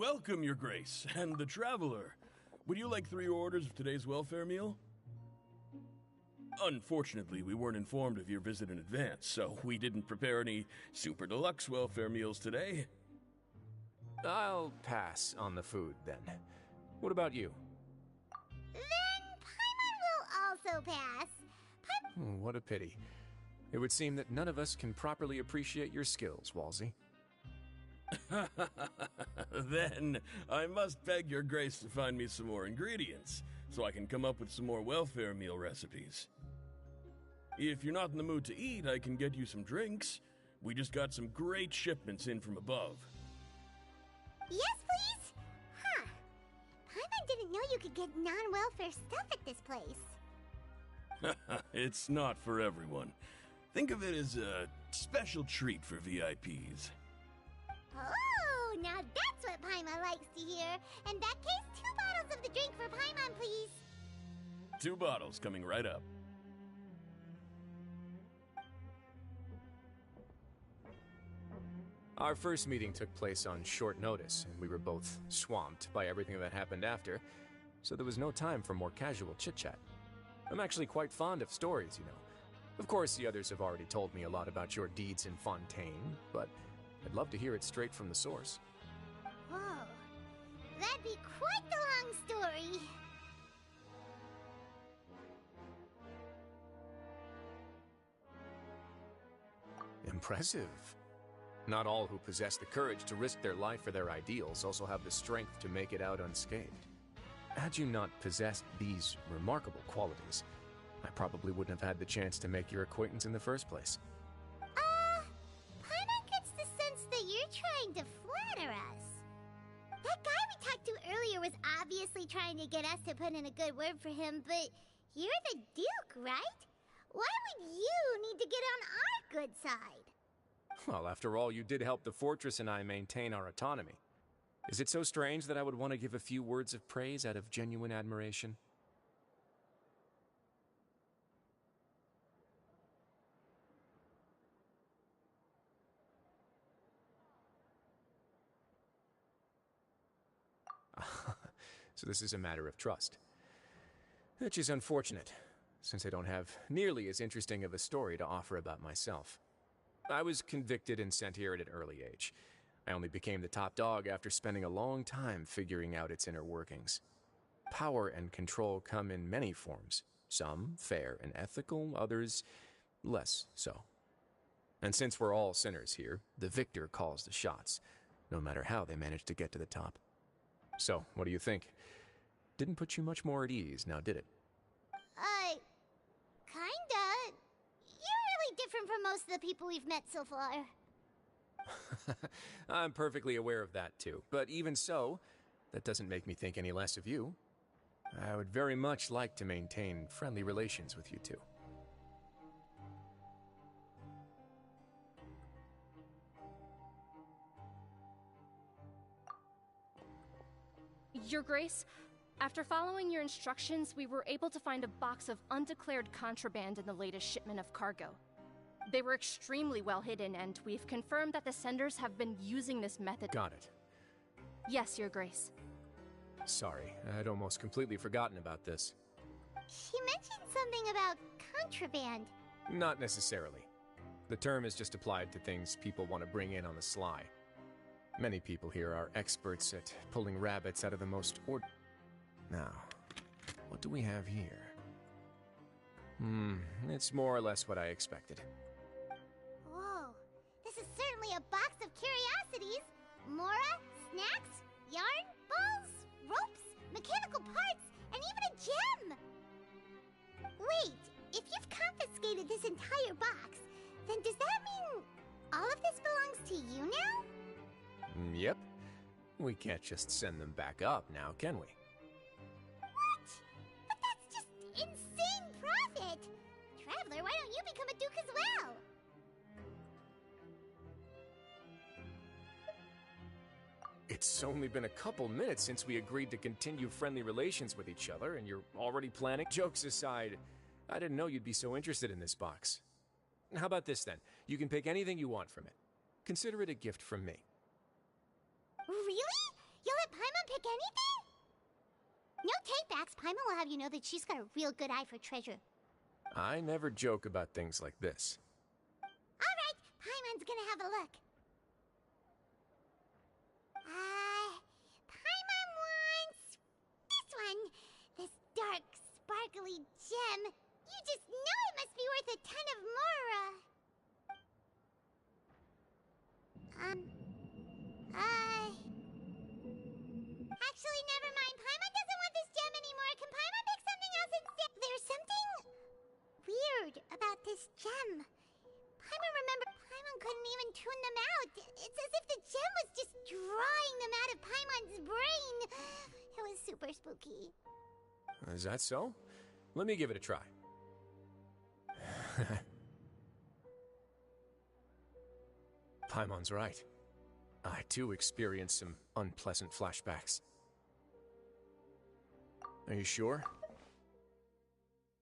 Welcome, Your Grace, and the Traveler. Would you like 3 orders of today's welfare meal? Unfortunately, we weren't informed of your visit in advance, so we didn't prepare any super deluxe welfare meals today. I'll pass on the food, then. What about you? Then Paimon will also pass. What a pity. It would seem that none of us can properly appreciate your skills, Walsey. Then I must beg Your Grace to find me some more ingredients, so I can come up with some more welfare meal recipes. If you're not in the mood to eat, I can get you some drinks. We just got some great shipments in from above. Yes, please? Huh. Paimon didn't know you could get non-welfare stuff at this place. It's not for everyone. Think of it as a special treat for VIPs. Oh, now that's what Paimon likes to hear. In that case, 2 bottles of the drink for Paimon, please. 2 bottles coming right up. Our first meeting took place on short notice, and we were both swamped by everything that happened after, so there was no time for more casual chit-chat. I'm actually quite fond of stories, you know. Of course, the others have already told me a lot about your deeds in Fontaine, but I'd love to hear it straight from the source. Whoa. That'd be quite the long story. Impressive. Not all who possess the courage to risk their life for their ideals also have the strength to make it out unscathed. Had you not possessed these remarkable qualities, I probably wouldn't have had the chance to make your acquaintance in the first place. Paimon gets the sense that you're trying to flatter us. That guy we talked to earlier was obviously trying to get us to put in a good word for him, but you're the Duke, right? Why would you need to get on our good side? Well, after all, you did help the fortress and I maintain our autonomy. Is it so strange that I would want to give a few words of praise out of genuine admiration? So this is a matter of trust. Which is unfortunate, since I don't have nearly as interesting of a story to offer about myself. I was convicted and sent here at an early age. I only became the top dog after spending a long time figuring out its inner workings. Power and control come in many forms, some fair and ethical, others less so. And since we're all sinners here, the victor calls the shots, no matter how they manage to get to the top. So, what do you think? Didn't put you much more at ease, now did it? Kinda. You're really different from most of the people we've met so far. I'm perfectly aware of that too, but even so, that doesn't make me think any less of you. I would very much like to maintain friendly relations with you two. Your Grace, after following your instructions, we were able to find a box of undeclared contraband in the latest shipment of cargo. They were extremely well hidden, and we've confirmed that the senders have been using this method. Got it. Yes, Your Grace. Sorry, I'd almost completely forgotten about this. She mentioned something about contraband. Not necessarily. The term is just applied to things people want to bring in on the sly. Many people here are experts at pulling rabbits out of the most Now, what do we have here? It's more or less what I expected. Whoa, this is certainly a box of curiosities. Mora, snacks, yarn, balls, ropes, mechanical parts, and even a gem! Wait, if you've confiscated this entire box, then does that mean all of this belongs to you now? Yep. We can't just send them back up now, can we? What? But that's just insane profit! Traveler, why don't you become a duke as well? It's only been a couple minutes since we agreed to continue friendly relations with each other, and you're already planning? Jokes aside, I didn't know you'd be so interested in this box. How about this then? You can pick anything you want from it. Consider it a gift from me. Really? You'll let Paimon pick anything? No takebacks. Paimon will have you know that she's got a real good eye for treasure. I never joke about things like this. Alright, Paimon's gonna have a look. Paimon wants this one. This dark, sparkly gem. You just know it must be worth a ton of Mora. Actually, never mind. Paimon doesn't want this gem anymore. Can Paimon pick something else instead? There's something weird about this gem. Paimon couldn't even tune them out. It's as if the gem was just drawing them out of Paimon's brain. It was super spooky. Is that so? Let me give it a try. Paimon's right. I too experienced some unpleasant flashbacks. Are you sure?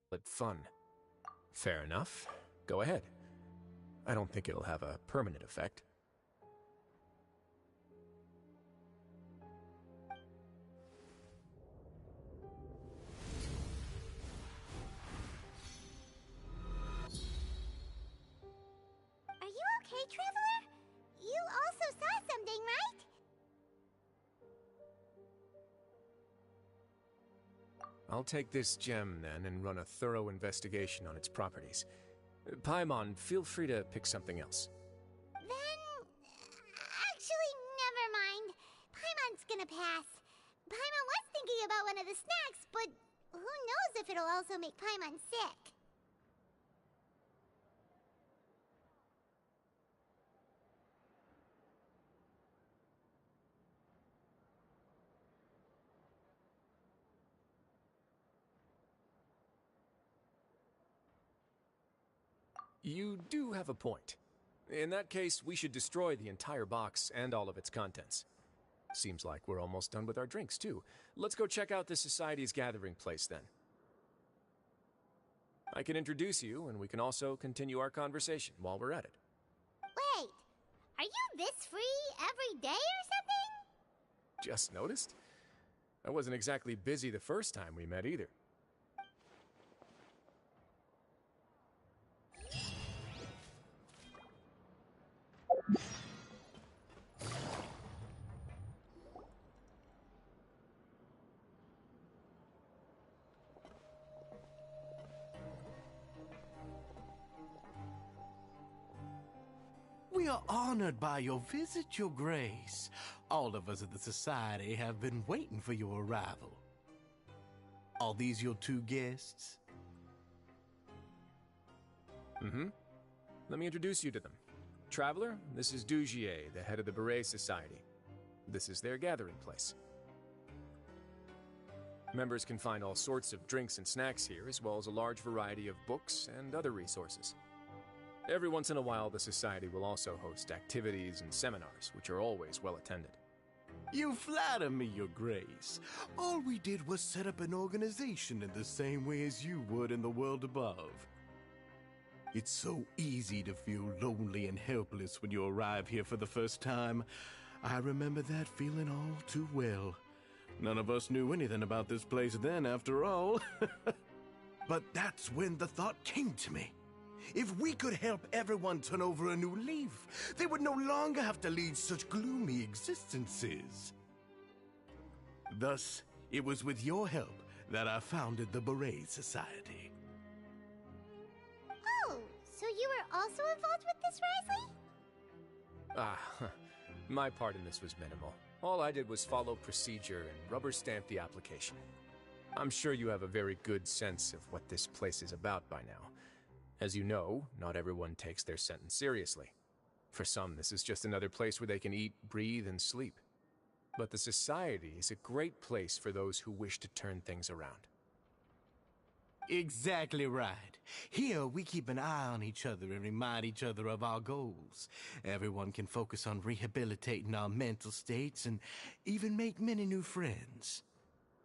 But fun. Fair enough. Go ahead. I don't think it'll have a permanent effect. Are you okay, Traveler? You also saw something, right? I'll take this gem then and run a thorough investigation on its properties. Paimon, feel free to pick something else. Then... actually, never mind. Paimon's gonna pass. Paimon was thinking about one of the snacks, but who knows if it'll also make Paimon sick. You do have a point. In that case, we should destroy the entire box and all of its contents. Seems like we're almost done with our drinks, too. Let's go check out the Society's gathering place, then. I can introduce you, and we can also continue our conversation while we're at it. Wait, are you this free every day or something? Just noticed? I wasn't exactly busy the first time we met, either. We are honored by your visit, Your Grace. All of us at the Society have been waiting for your arrival. Are these your two guests? Mm-hmm. Let me introduce you to them. Traveler, this is Dugier, the head of the Beret Society. This is their gathering place. Members can find all sorts of drinks and snacks here, as well as a large variety of books and other resources. Every once in a while, the Society will also host activities and seminars, which are always well attended. You flatter me, Your Grace. All we did was set up an organization in the same way as you would in the world above. It's so easy to feel lonely and helpless when you arrive here for the first time. I remember that feeling all too well. None of us knew anything about this place then, after all. But that's when the thought came to me. If we could help everyone turn over a new leaf, they would no longer have to lead such gloomy existences. Thus, it was with your help that I founded the Beret Society. Oh, so you were also involved with this, Risley? My part in this was minimal. All I did was follow procedure and rubber stamp the application. I'm sure you have a very good sense of what this place is about by now. As you know, not everyone takes their sentence seriously. For some, this is just another place where they can eat, breathe, and sleep. But the Society is a great place for those who wish to turn things around. Exactly right. Here, we keep an eye on each other and remind each other of our goals. Everyone can focus on rehabilitating our mental states and even make many new friends.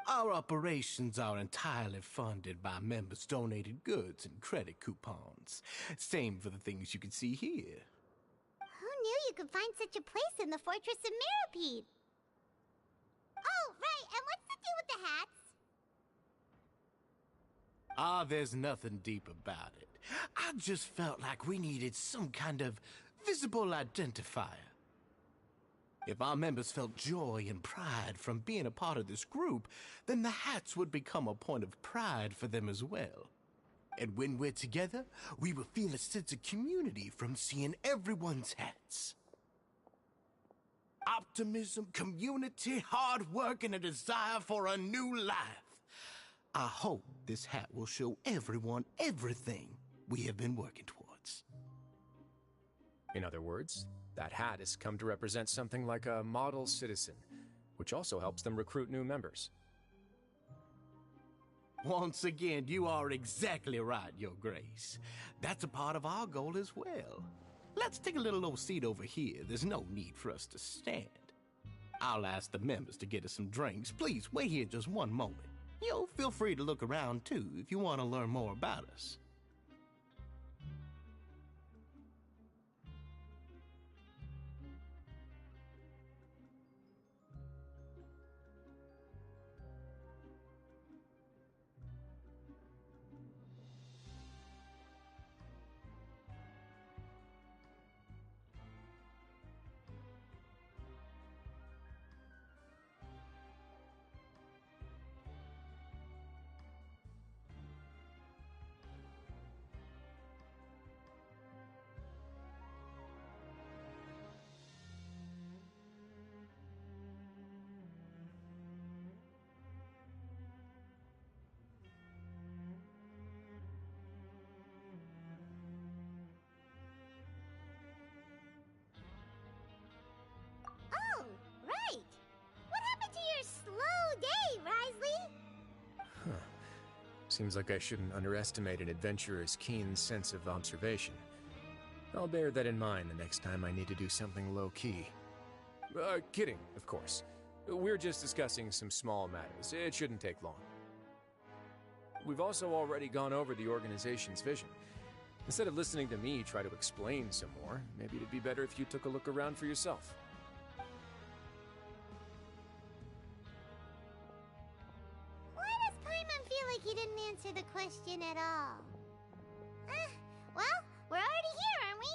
Our operations are entirely funded by members' donated goods and credit coupons. Same for the things you can see here. Who knew you could find such a place in the Fortress of Mirapede? Oh, right, and what's the deal with the hats? Ah, there's nothing deep about it. I just felt like we needed some kind of visible identifier. If our members felt joy and pride from being a part of this group, then the hats would become a point of pride for them as well. And when we're together, we will feel a sense of community from seeing everyone's hats. Optimism, community, hard work, and a desire for a new life. I hope this hat will show everyone everything we have been working towards. In other words, that hat has come to represent something like a model citizen, which also helps them recruit new members. Once again, you are exactly right, Your Grace. That's a part of our goal as well. Let's take a little old seat over here. There's no need for us to stand. I'll ask the members to get us some drinks. Please wait here just one moment. Feel free to look around too if you want to learn more about us. Oh, right. What happened to your slow day, Risley? Seems like I shouldn't underestimate an adventurer's keen sense of observation. I'll bear that in mind the next time I need to do something low-key. Kidding, of course. We're just discussing some small matters. It shouldn't take long. We've also already gone over the organization's vision. Instead of listening to me try to explain some more, maybe it'd be better if you took a look around for yourself. Why does Paimon feel like he didn't answer the question at all? Well, we're already here, aren't we?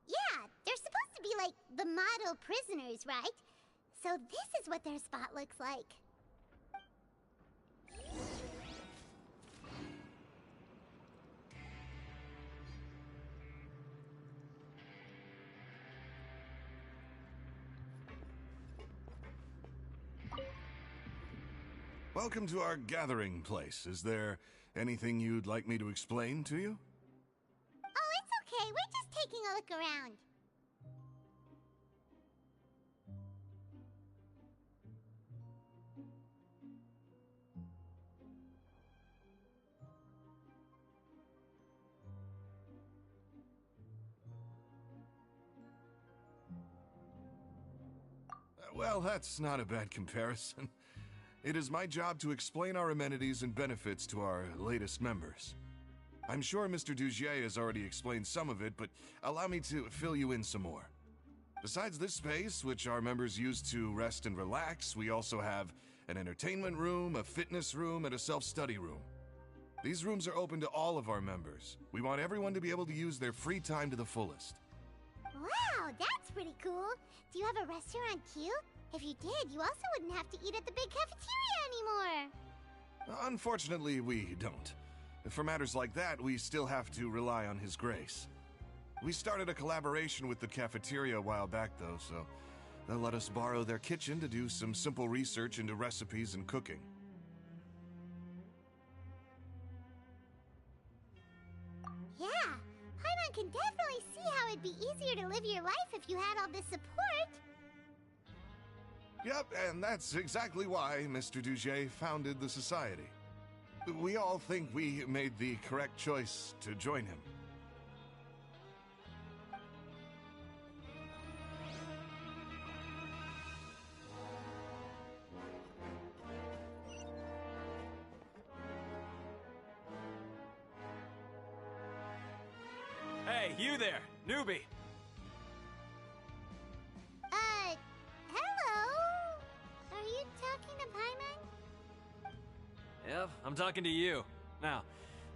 Yeah, they're supposed to be like the model prisoners, right? So this is what their spot looks like. Welcome to our gathering place. Is there anything you'd like me to explain to you? Oh, it's okay. We're just taking a look around. Well, that's not a bad comparison. It is my job to explain our amenities and benefits to our latest members. I'm sure Mr. Dugier has already explained some of it, but allow me to fill you in some more. Besides this space, which our members use to rest and relax, we also have an entertainment room, a fitness room, and a self-study room. These rooms are open to all of our members. We want everyone to be able to use their free time to the fullest. Wow, that's pretty cool. Do you have a restaurant too? If you did, you also wouldn't have to eat at the big cafeteria anymore. Unfortunately, we don't. For matters like that, we still have to rely on His Grace. We started a collaboration with the cafeteria a while back, though, so they'll let us borrow their kitchen to do some simple research into recipes and cooking. Yeah, Paimon can definitely see how it'd be easier to live your life if you had all this support. Yep, and that's exactly why Mr. Dugier founded the society. We all think we made the correct choice to join him. Hey, you there! Newbie! Hello? Are you talking to Paimon? Yep, I'm talking to you. Now,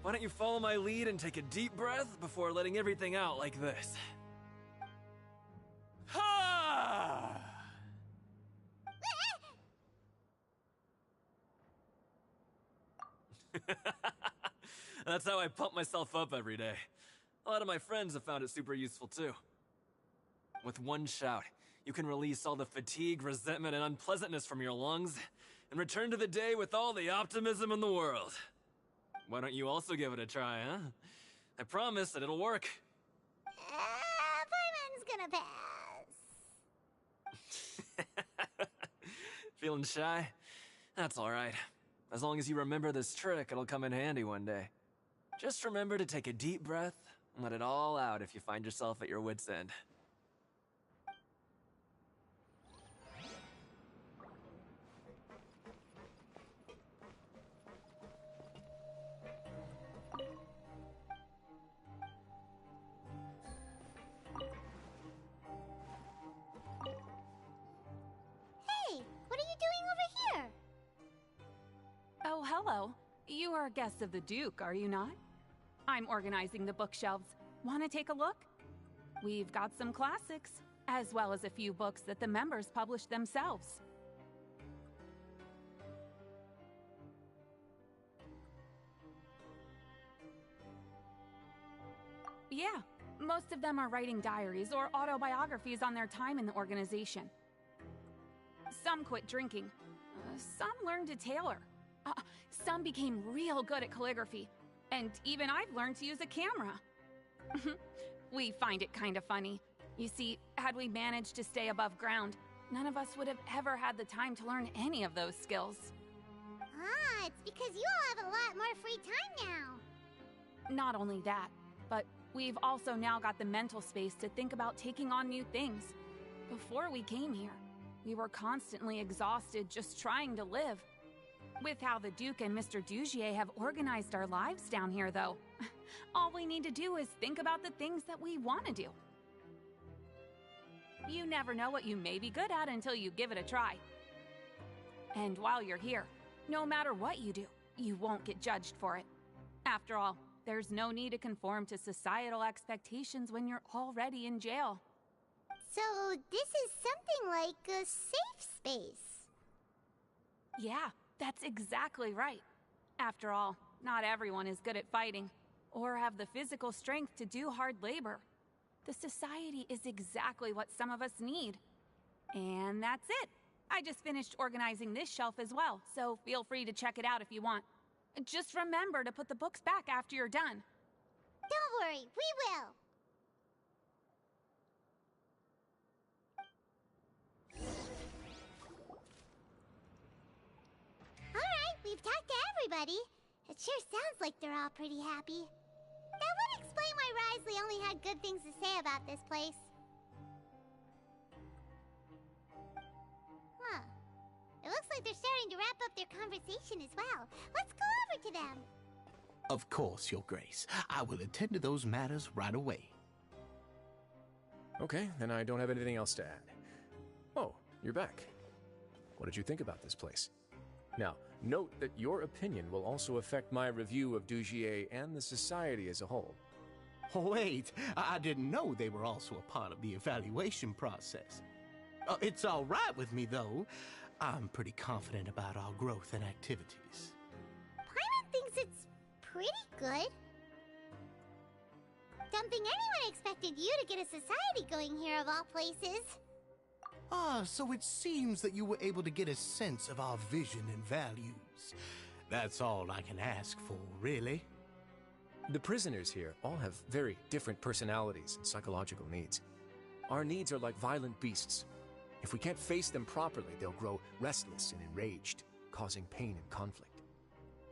why don't you follow my lead and take a deep breath before letting everything out like this? Ha! That's how I pump myself up every day. A lot of my friends have found it super useful too. With one shout, you can release all the fatigue, resentment, and unpleasantness from your lungs and return to the day with all the optimism in the world. Why don't you also give it a try, huh? I promise that it'll work. Paimon's gonna pass. Feeling shy? That's alright. As long as you remember this trick, it'll come in handy one day. Just remember to take a deep breath and let it all out if you find yourself at your wit's end. Hey, what are you doing over here? Oh, hello. You are guests of the Duke, are you not? I'm organizing the bookshelves. Want to take a look? We've got some classics, as well as a few books that the members published themselves. Yeah, most of them are writing diaries or autobiographies on their time in the organization. Some quit drinking. Some learned to tailor. Some became real good at calligraphy. And even I've learned to use a camera. We find it kind of funny. You see, had we managed to stay above ground, none of us would have ever had the time to learn any of those skills. Ah, it's because you all have a lot more free time now. Not only that, but we've also now got the mental space to think about taking on new things. Before we came here, we were constantly exhausted just trying to live. With how the Duke and Mr. Dugier have organized our lives down here, though, all we need to do is think about the things that we want to do. You never know what you may be good at until you give it a try. And while you're here, no matter what you do, you won't get judged for it. After all, there's no need to conform to societal expectations when you're already in jail. So, this is something like a safe space. Yeah, that's exactly right. After all, not everyone is good at fighting, or have the physical strength to do hard labor. The society is exactly what some of us need. And that's it. I just finished organizing this shelf as well, so feel free to check it out if you want. Just remember to put the books back after you're done. Don't worry, we will. Alright, we've talked to everybody. It sure sounds like they're all pretty happy. That would explain why Risley only had good things to say about this place. Huh. It looks like they're starting to wrap up their conversation as well. Let's go over to them. Of course, Your Grace. I will attend to those matters right away. Okay, then I don't have anything else to add. Oh, you're back. What did you think about this place? Now, note that your opinion will also affect my review of Dugier and the society as a whole. Wait, I didn't know they were also a part of the evaluation process. It's all right with me, though. I'm pretty confident about our growth and activities. Paimon thinks it's pretty good. Don't think anyone expected you to get a society going here of all places. So it seems that you were able to get a sense of our vision and values. That's all I can ask for, really. The prisoners here all have very different personalities and psychological needs. Our needs are like violent beasts. If we can't face them properly, they'll grow restless and enraged, causing pain and conflict.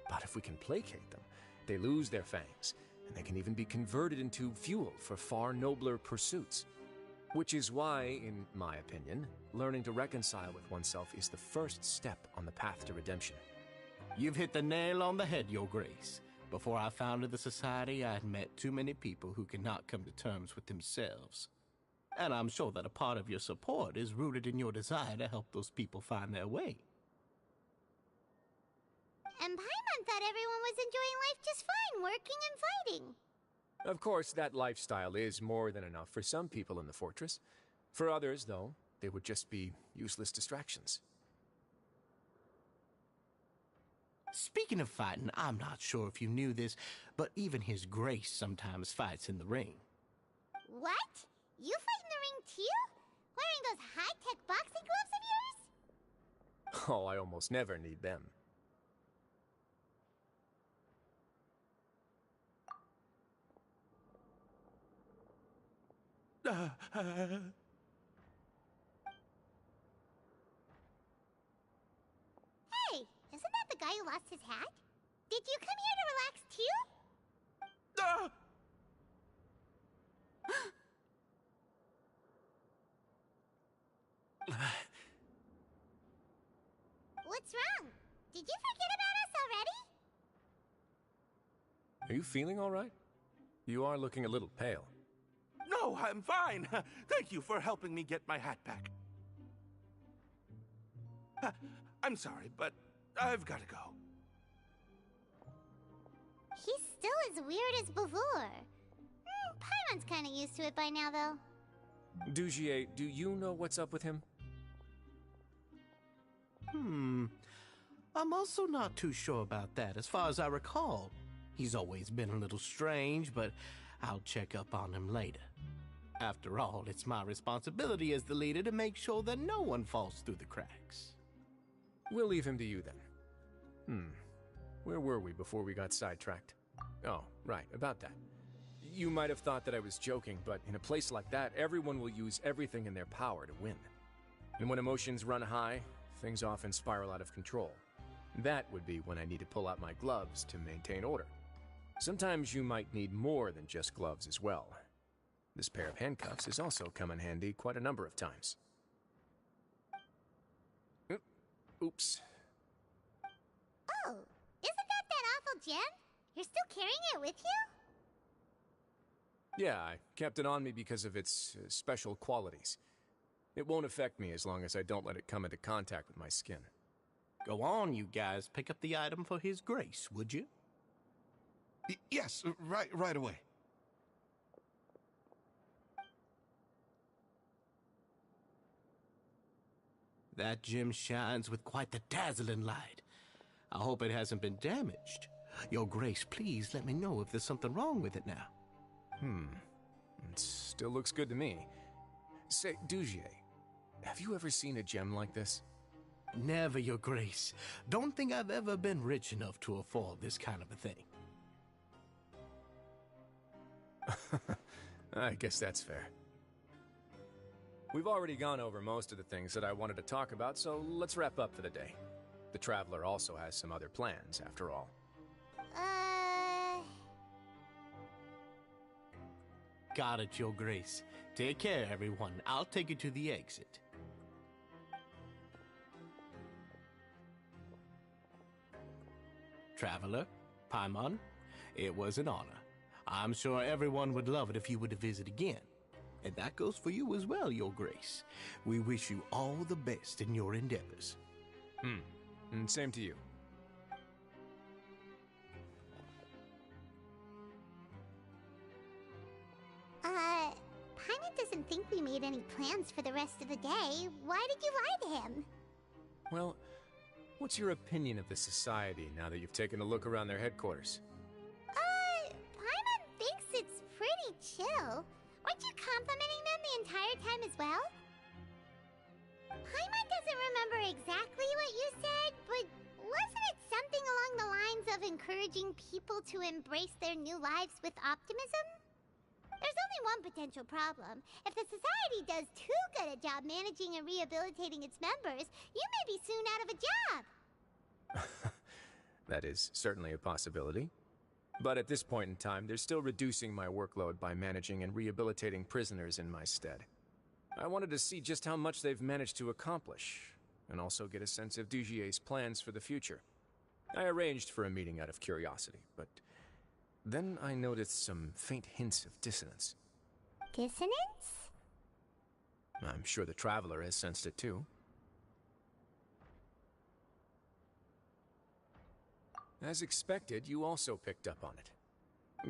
But if we can placate them, they lose their fangs, and they can even be converted into fuel for far nobler pursuits. Which is why, in my opinion, learning to reconcile with oneself is the first step on the path to redemption. You've hit the nail on the head, Your Grace. Before I founded the society, I had met too many people who could not come to terms with themselves. And I'm sure that a part of your support is rooted in your desire to help those people find their way. And Paimon thought everyone was enjoying life just fine, working and fighting. Of course, that lifestyle is more than enough for some people in the fortress. For others, though, they would just be useless distractions. Speaking of fighting, I'm not sure if you knew this, but even His Grace sometimes fights in the ring. What? You fight in the ring too? Wearing those high-tech boxing gloves of yours? Oh, I almost never need them. Hey, isn't that the guy who lost his hat? Did you come here to relax too? What's wrong? Did you forget about us already? Are you feeling all right? You are looking a little pale. No, I'm fine. Thank you for helping me get my hat back. I'm sorry, but I've got to go. He's still as weird as before. Paimon's kind of used to it by now, though. Dujier, do you know what's up with him? I'm also not too sure about that. As far as I recall, he's always been a little strange, but I'll check up on him later. After all, it's my responsibility as the leader to make sure that no one falls through the cracks. We'll leave him to you then. Where were we before we got sidetracked? Oh, right, about that. You might have thought that I was joking, but in a place like that, everyone will use everything in their power to win. And when emotions run high, things often spiral out of control. That would be when I need to pull out my gloves to maintain order. Sometimes you might need more than just gloves as well. This pair of handcuffs has also come in handy quite a number of times. Oops. Oh, isn't that awful gem? You're still carrying it with you? Yeah, I kept it on me because of its special qualities. It won't affect me as long as I don't let it come into contact with my skin. Go on, you guys. Pick up the item for His Grace, would you? Yes, right away. That gem shines with quite the dazzling light. I hope it hasn't been damaged. Your Grace, please let me know if there's something wrong with it now. It still looks good to me. Say, Dujier, have you ever seen a gem like this? Never, Your Grace. Don't think I've ever been rich enough to afford this kind of a thing. I guess that's fair. We've already gone over most of the things that I wanted to talk about, so let's wrap up for the day. The Traveler also has some other plans, after all. Got it, Your Grace. Take care, everyone. I'll take you to the exit. Traveler, Paimon, it was an honor. I'm sure everyone would love it if you were to visit again. And that goes for you as well, Your Grace. We wish you all the best in your endeavors. And same to you. Paimon doesn't think we made any plans for the rest of the day. Why did you lie to him? Well, what's your opinion of the society now that you've taken a look around their headquarters? Paimon thinks it's pretty chill. Weren't you complimenting them the entire time as well? Paimon doesn't remember exactly what you said, but wasn't it something along the lines of encouraging people to embrace their new lives with optimism? There's only one potential problem. If the society does too good a job managing and rehabilitating its members, you may be soon out of a job. That is certainly a possibility. But at this point in time, they're still reducing my workload by managing and rehabilitating prisoners in my stead. I wanted to see just how much they've managed to accomplish, and also get a sense of Dujier's plans for the future. I arranged for a meeting out of curiosity, but Then I noticed some faint hints of dissonance. Dissonance? I'm sure the Traveler has sensed it too. As expected, you also picked up on it.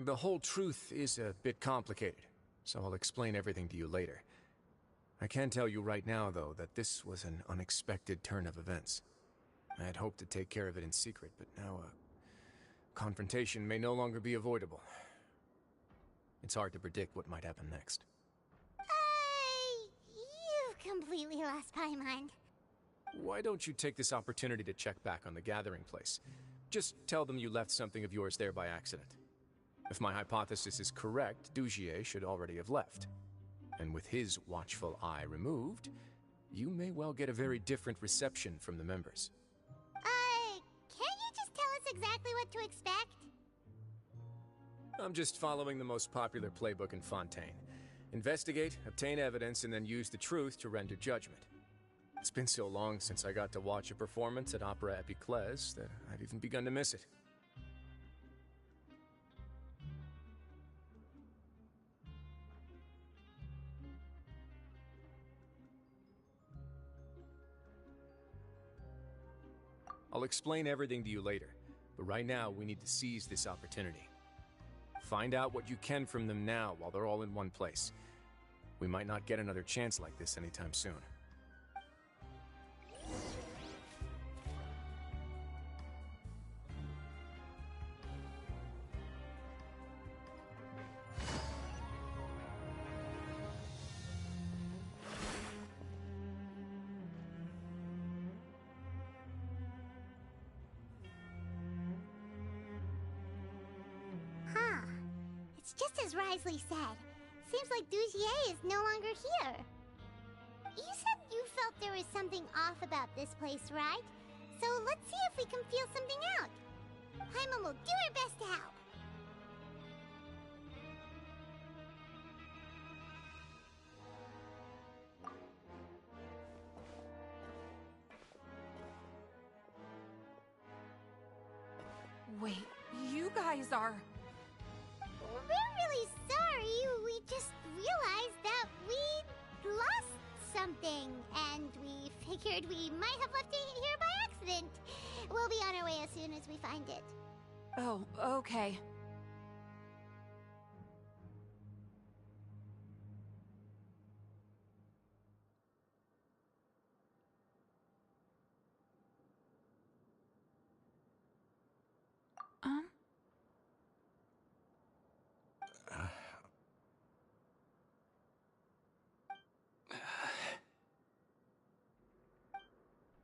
The whole truth is a bit complicated, so I'll explain everything to you later. I can tell you right now, though, that this was an unexpected turn of events. I had hoped to take care of it in secret, but now a confrontation may no longer be avoidable. It's hard to predict what might happen next. You've completely lost my mind. Why don't you take this opportunity to check back on the gathering place? Just tell them you left something of yours there by accident. If my hypothesis is correct, Dugier should already have left. And with his watchful eye removed, you may well get a very different reception from the members. Can't you just tell us exactly what to expect? I'm just following the most popular playbook in Fontaine. Investigate, obtain evidence, and then use the truth to render judgment. It's been so long since I got to watch a performance at Opera Epiclese that I've even begun to miss it. I'll explain everything to you later, but right now we need to seize this opportunity. Find out what you can from them now while they're all in one place. We might not get another chance like this anytime soon. It's just as Risley said. Seems like Dugier is no longer here. You said you felt there was something off about this place, right? So let's see if we can feel something out. Paimon will do her best to help. Wait, you guys are... We're really sorry. We just realized that we lost something, and we figured we might have left it here by accident. We'll be on our way as soon as we find it. Oh, okay.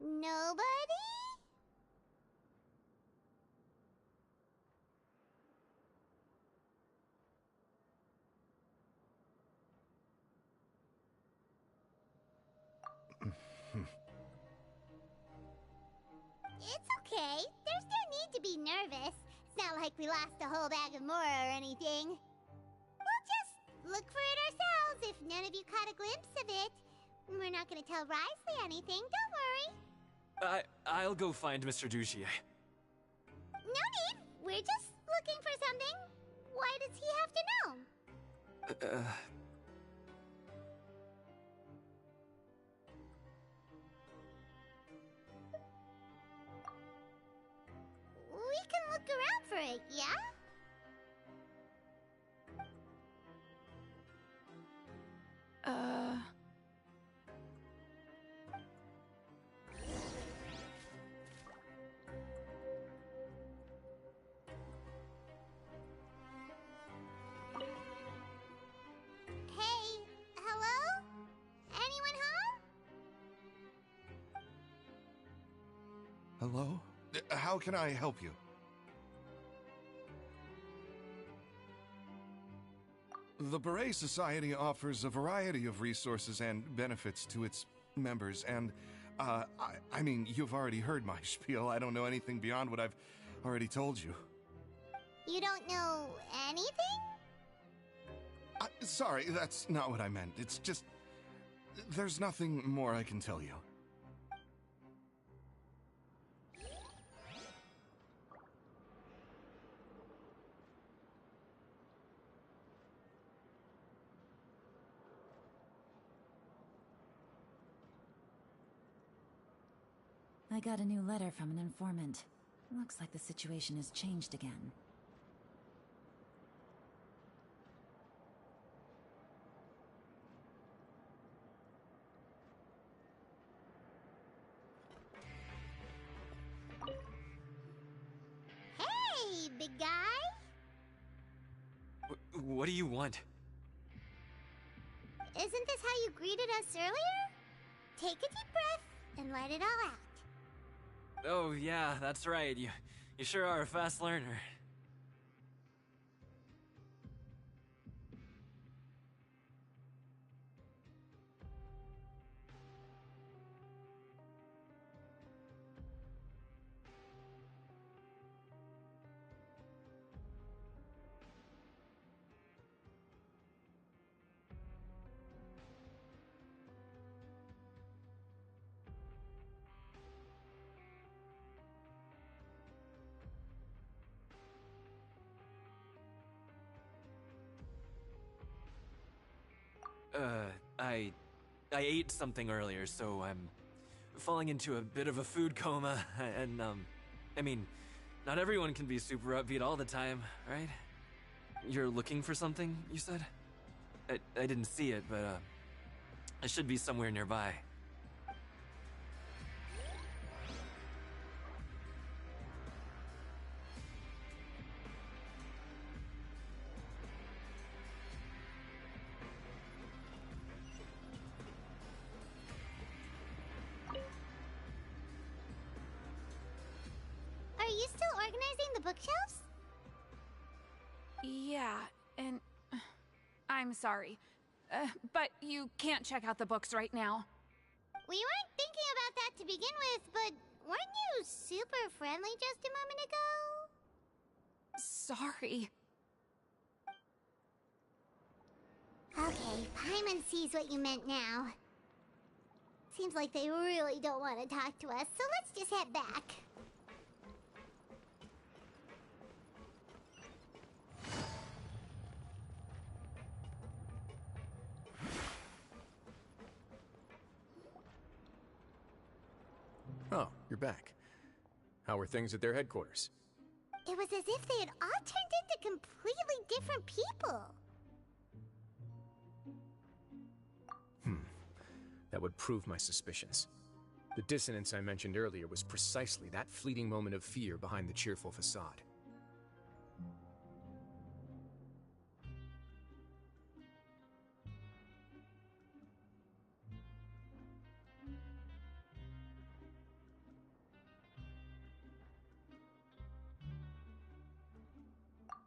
Nobody? It's okay. There's no need to be nervous. It's not like we lost a whole bag of Mora or anything. We'll just look for it ourselves if none of you caught a glimpse of it. We're not gonna tell Risley anything, don't worry. I'll go find Mr. Dugier. No need. We're just looking for something. Why does he have to know? We can look around for it, yeah? Hey, hello? Anyone home? Hello? How can I help you? The Beret Society offers a variety of resources and benefits to its members, and, I mean, you've already heard my spiel. I don't know anything beyond what I've already told you. You don't know anything? Sorry, that's not what I meant. It's just... there's nothing more I can tell you. I got a new letter from an informant. Looks like the situation has changed again. Hey, big guy! What do you want? Isn't this how you greeted us earlier? Take a deep breath and let it all out. Oh, yeah, that's right. You sure are a fast learner. I ate something earlier, so I'm falling into a bit of a food coma, and, I mean, not everyone can be super upbeat all the time, right? You're looking for something, you said? I didn't see it, but, it should be somewhere nearby. Are you still organizing the bookshelves? Yeah, and I'm sorry. But you can't check out the books right now. We weren't thinking about that to begin with, but weren't you super friendly just a moment ago? Sorry. Okay, Paimon sees what you meant now. Seems like they really don't want to talk to us, so let's just head back. Oh, you're back. How were things at their headquarters? It was as if they had all turned into completely different people. That would prove my suspicions. The dissonance I mentioned earlier was precisely that fleeting moment of fear behind the cheerful facade.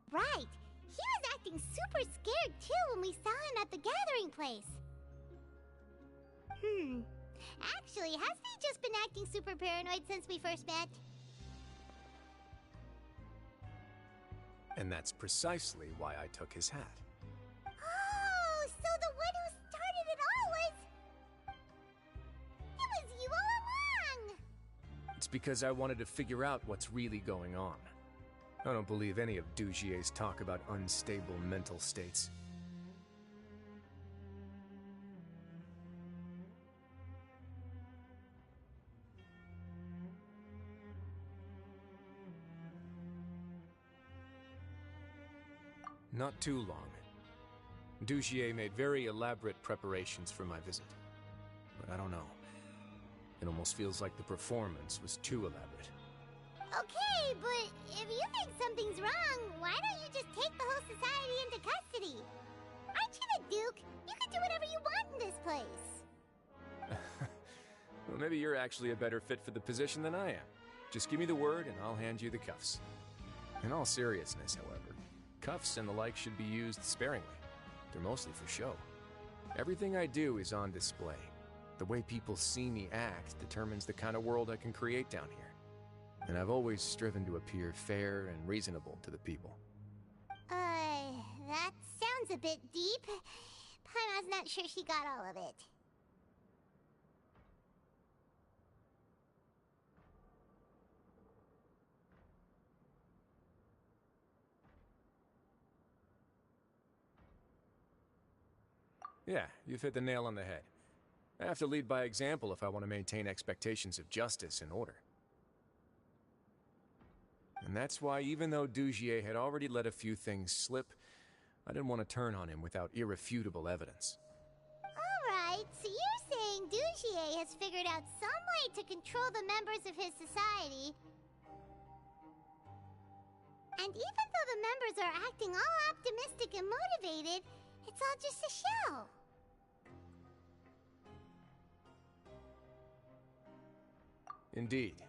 Right. He was acting super scared too when we saw him at the gathering place. Actually, hasn't he just been acting super paranoid since we first met? And that's precisely why I took his hat. Oh, so the one who started it all was... It was you all along! It's because I wanted to figure out what's really going on. I don't believe any of Dujie's talk about unstable mental states. Not too long. Dujie made very elaborate preparations for my visit. But I don't know. It almost feels like the performance was too elaborate. Okay, but if you think something's wrong, why don't you just take the whole society into custody? Aren't you the Duke? You can do whatever you want in this place. Well, maybe you're actually a better fit for the position than I am. Just give me the word and I'll hand you the cuffs. In all seriousness, however, cuffs and the like should be used sparingly. They're mostly for show. Everything I do is on display. The way people see me act determines the kind of world I can create down here. And I've always striven to appear fair and reasonable to the people. That sounds a bit deep. Paimon's not sure she got all of it. Yeah, you've hit the nail on the head. I have to lead by example if I want to maintain expectations of justice and order. And that's why, even though Dugier had already let a few things slip, I didn't want to turn on him without irrefutable evidence. Alright, so you're saying Dugier has figured out some way to control the members of his society. And even though the members are acting all optimistic and motivated, it's all just a show. Indeed.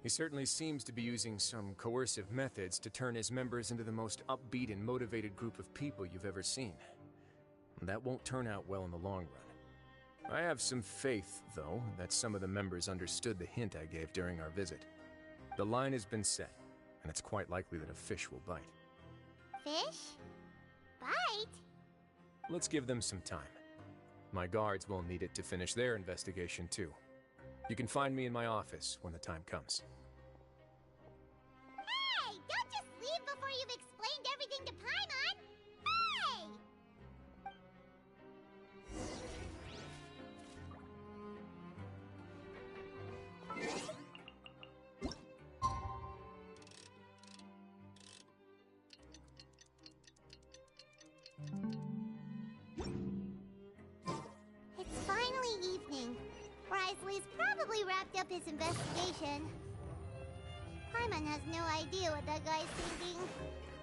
He certainly seems to be using some coercive methods to turn his members into the most upbeat and motivated group of people you've ever seen. And that won't turn out well in the long run. I have some faith, though, that some of the members understood the hint I gave during our visit. The line has been set, and it's quite likely that a fish will bite. Fish? Bite? Let's give them some time. My guards will need it to finish their investigation, too. You can find me in my office when the time comes. Hey! Don't just leave before you've explained everything to Paimon! Hey! It's finally evening. Risley's probably wrapped up his investigation. Paimon has no idea what that guy's thinking.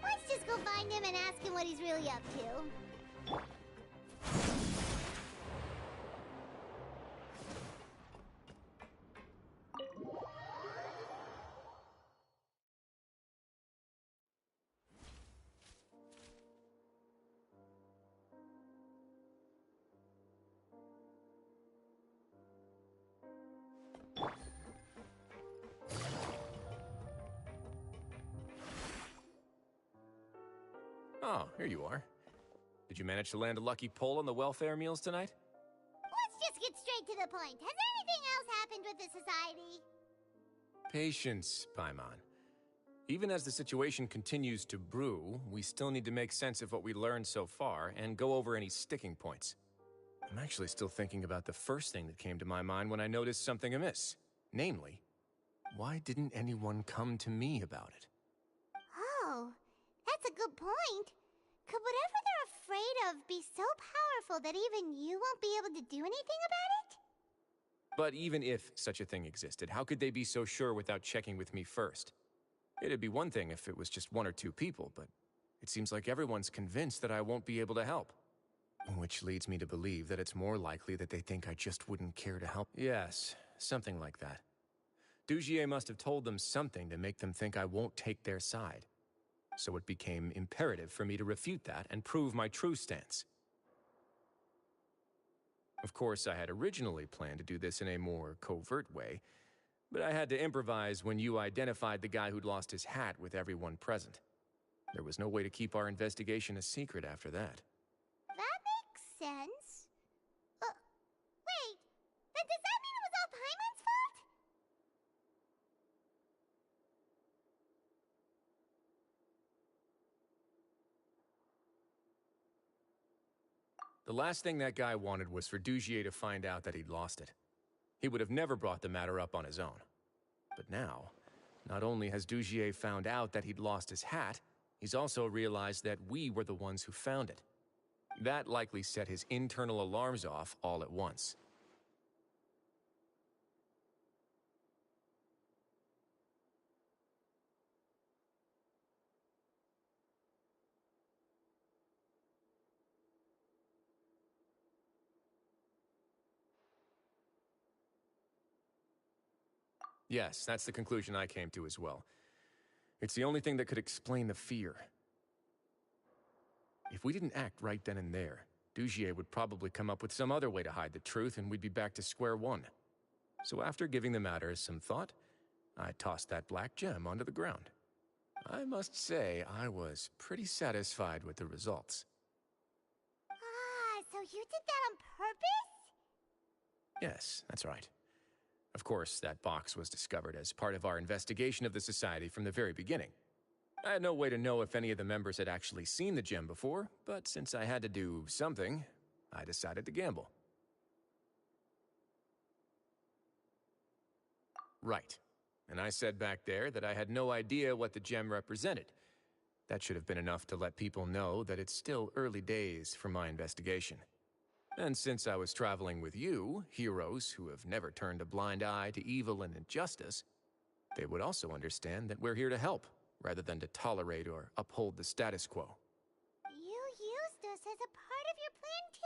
Let's just go find him and ask him what he's really up to. Oh, here you are. Did you manage to land a lucky pull on the welfare meals tonight? Let's just get straight to the point. Has anything else happened with the society? Patience, Paimon. Even as the situation continues to brew, we still need to make sense of what we learned so far and go over any sticking points. I'm actually still thinking about the first thing that came to my mind when I noticed something amiss. Namely, why didn't anyone come to me about it? Oh, that's a good point. Could whatever they're afraid of be so powerful that even you won't be able to do anything about it? But even if such a thing existed, how could they be so sure without checking with me first? It'd be one thing if it was just one or two people, but it seems like everyone's convinced that I won't be able to help. Which leads me to believe that it's more likely that they think I just wouldn't care to help. Yes, something like that. Dugier must have told them something to make them think I won't take their side. So it became imperative for me to refute that and prove my true stance. Of course, I had originally planned to do this in a more covert way, but I had to improvise when you identified the guy who'd lost his hat with everyone present. There was no way to keep our investigation a secret after that. That makes sense. Wait, then does that mean it was all Paimon's fault? The last thing that guy wanted was for Dugier to find out that he'd lost it. He would have never brought the matter up on his own. But now, not only has Dugier found out that he'd lost his hat, he's also realized that we were the ones who found it. That likely set his internal alarms off all at once. Yes, that's the conclusion I came to as well. It's the only thing that could explain the fear. If we didn't act right then and there, Dugier would probably come up with some other way to hide the truth and we'd be back to square one. So after giving the matter some thought, I tossed that black gem onto the ground. I must say, I was pretty satisfied with the results. Ah, so you did that on purpose? Yes, that's right. Of course, that box was discovered as part of our investigation of the Society from the very beginning. I had no way to know if any of the members had actually seen the gem before, but since I had to do something, I decided to gamble. Right. And I said back there that I had no idea what the gem represented. That should have been enough to let people know that it's still early days for my investigation. And since I was traveling with you, heroes who have never turned a blind eye to evil and injustice, they would also understand that we're here to help, rather than to tolerate or uphold the status quo. You used us as a part of your plan, too!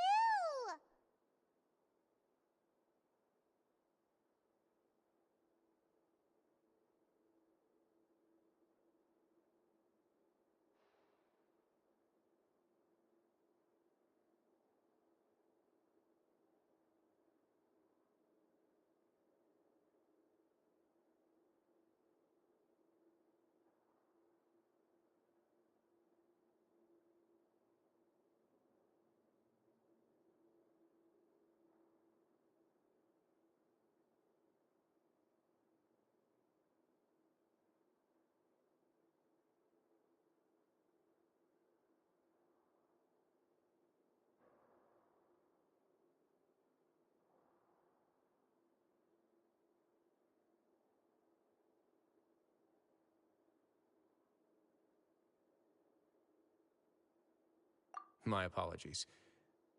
My apologies.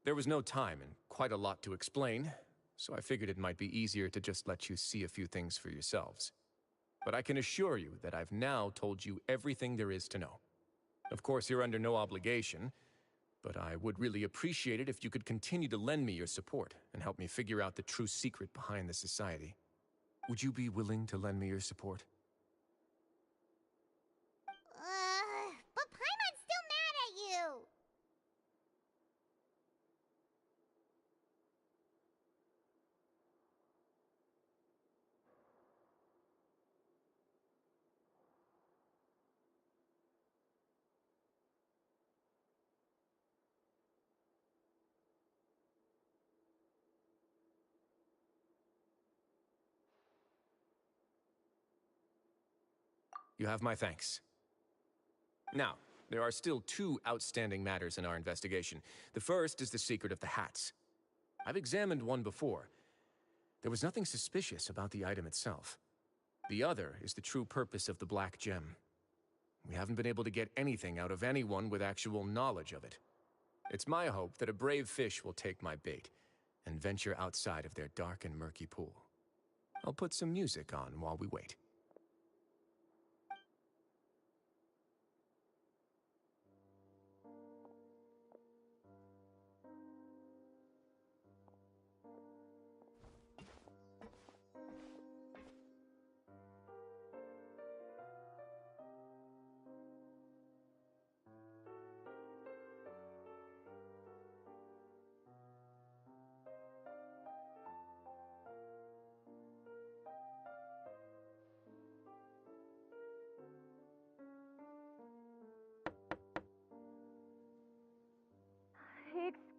There was no time and quite a lot to explain, so I figured it might be easier to just let you see a few things for yourselves. But I can assure you that I've now told you everything there is to know. Of course, you're under no obligation, but I would really appreciate it if you could continue to lend me your support and help me figure out the true secret behind the society. Would you be willing to lend me your support? But Paimon's still mad at you! You have my thanks. Now, there are still two outstanding matters in our investigation. The first is the secret of the hats. I've examined one before. There was nothing suspicious about the item itself. The other is the true purpose of the black gem. We haven't been able to get anything out of anyone with actual knowledge of it. It's my hope that a brave fish will take my bait and venture outside of their dark and murky pool. I'll put some music on while we wait.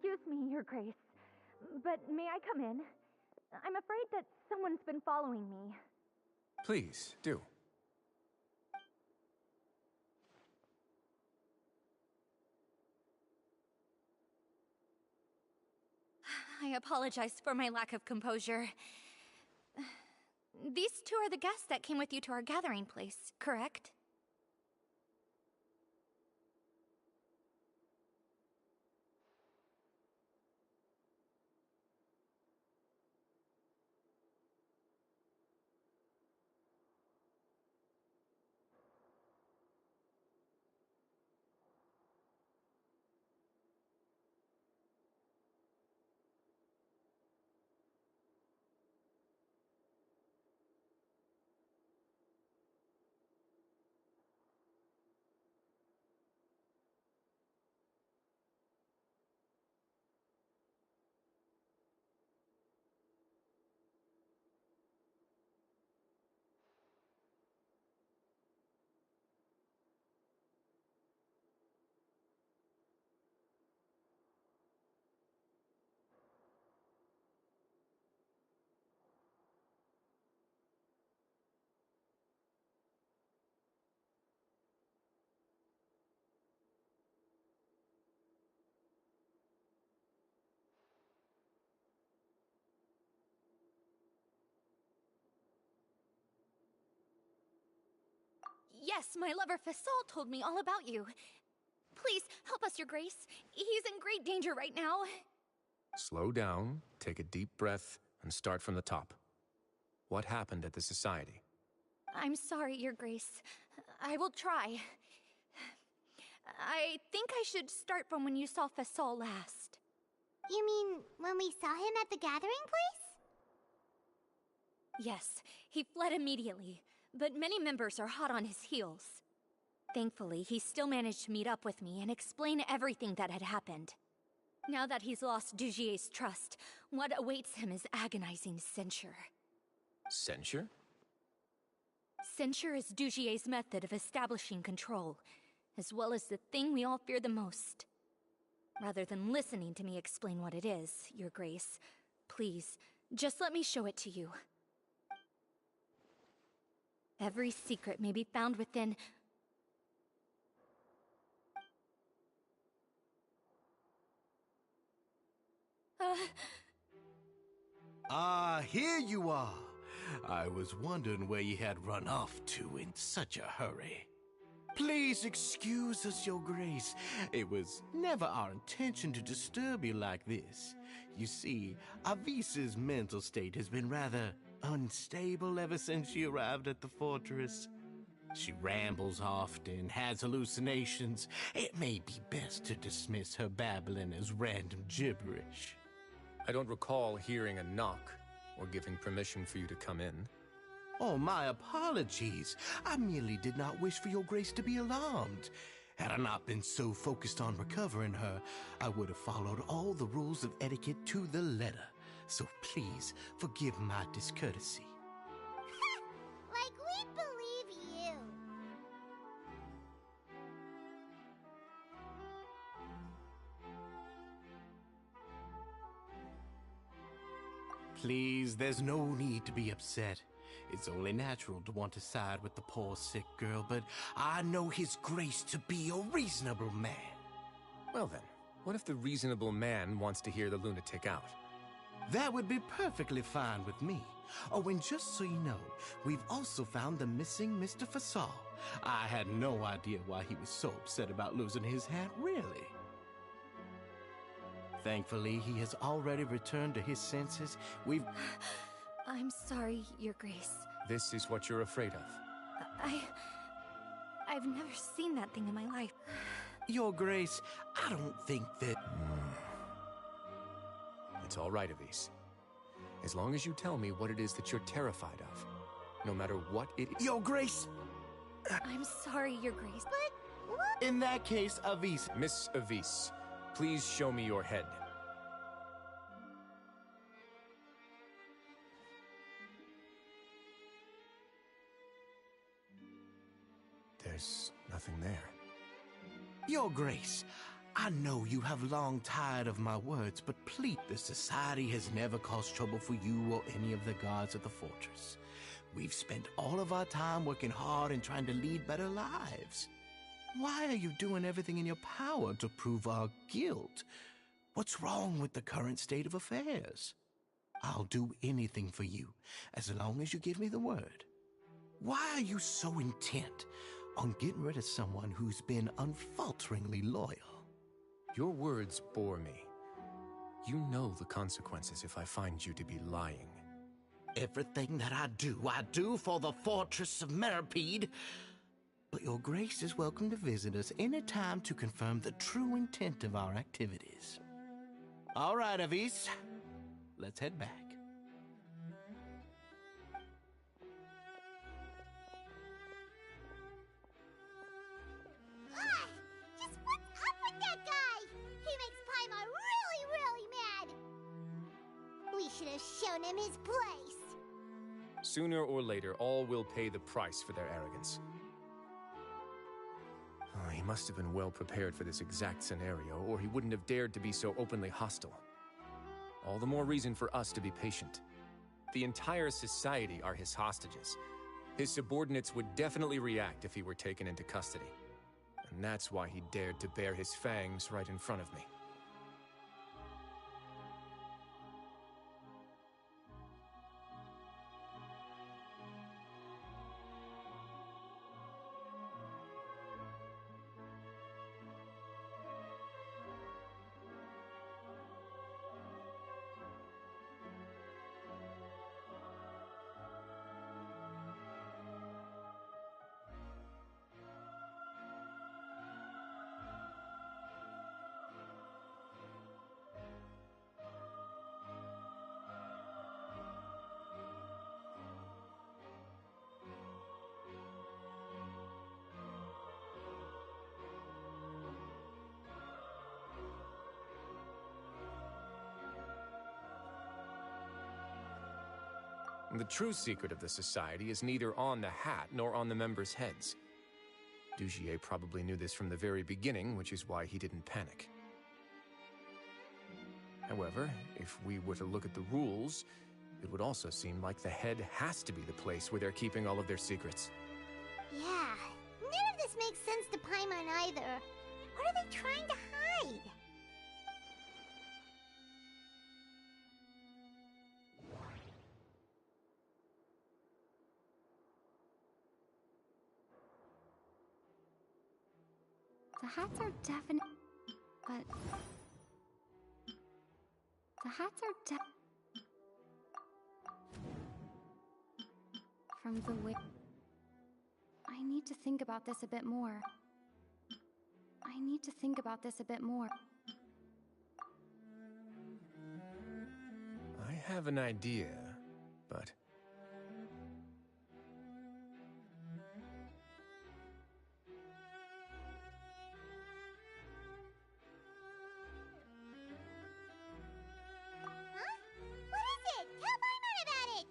Excuse me, Your Grace, but may I come in? I'm afraid that someone's been following me. Please, do. I apologize for my lack of composure. These two are the guests that came with you to our gathering place, correct? Yes, my lover Fasol told me all about you. Please, help us, Your Grace. He's in great danger right now. Slow down, take a deep breath, and start from the top. What happened at the Society? I'm sorry, Your Grace. I will try. I think I should start from when you saw Fasol last. You mean when we saw him at the gathering place? Yes, he fled immediately, but many members are hot on his heels. Thankfully, he still managed to meet up with me and explain everything that had happened. Now that he's lost Dugier's trust, what awaits him is agonizing censure. Censure? Censure is Dugier's method of establishing control, as well as the thing we all fear the most. Rather than listening to me explain what it is, Your Grace, please, just let me show it to you. Every secret may be found within... Here you are. I was wondering where you had run off to in such a hurry. Please excuse us, Your Grace. It was never our intention to disturb you like this. You see, Avisa's mental state has been rather unstable ever since she arrived at the fortress. She rambles often, has hallucinations. It may be best to dismiss her babbling as random gibberish. I don't recall hearing a knock or giving permission for you to come in. Oh, my apologies. I merely did not wish for Your Grace to be alarmed. Had I not been so focused on recovering her, I would have followed all the rules of etiquette to the letter. So please, forgive my discourtesy. Like we believe you. Please, there's no need to be upset. It's only natural to want to side with the poor sick girl, but I know His Grace to be a reasonable man. Well then, what if the reasonable man wants to hear the lunatic out? That would be perfectly fine with me. Oh, and just so you know, we've also found the missing Mr. Fasol. I had no idea why he was so upset about losing his hat, really. Thankfully, he has already returned to his senses. I'm sorry, Your Grace. This is what you're afraid of. I've never seen that thing in my life. Your Grace, I don't think that... It's all right, Avise. As long as you tell me what it is that you're terrified of. No matter what it is... Your Grace! I'm sorry, Your Grace. But what? In that case, Avise... Miss Avise, please show me your head. There's nothing there. Your Grace, I know you have long tired of my words, but please, the Society has never caused trouble for you or any of the guards of the fortress. We've spent all of our time working hard and trying to lead better lives. Why are you doing everything in your power to prove our guilt? What's wrong with the current state of affairs? I'll do anything for you, as long as you give me the word. Why are you so intent on getting rid of someone who's been unfalteringly loyal? Your words bore me. You know the consequences if I find you to be lying. Everything that I do for the Fortress of Meripede. But Your Grace is welcome to visit us any time to confirm the true intent of our activities. All right, Avise. Let's head back. Just what's up with that guy? He makes Paimon really, really mad. We should have shown him his place. Sooner or later, all will pay the price for their arrogance. Oh, he must have been well prepared for this exact scenario, or he wouldn't have dared to be so openly hostile. All the more reason for us to be patient. The entire society are his hostages. His subordinates would definitely react if he were taken into custody. And that's why he dared to bare his fangs right in front of me. The true secret of the society is neither on the hat nor on the members' heads. Dugier probably knew this from the very beginning, which is why he didn't panic. However, if we were to look at the rules, it would also seem like the head has to be the place where they're keeping all of their secrets. Yeah, none of this makes sense to Paimon either. What are they trying to hide? The hats are definite, but the hats are from the way. I need to think about this a bit more. I have an idea, but... What is it? Tell Paimon about it!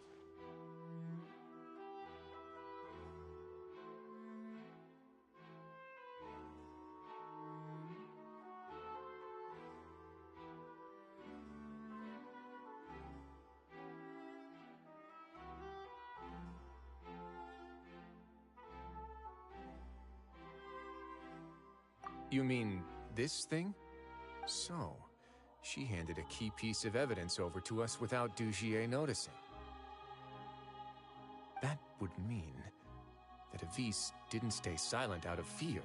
You mean this thing? So, she handed a key piece of evidence over to us without Dugier noticing. That would mean that Avise didn't stay silent out of fear.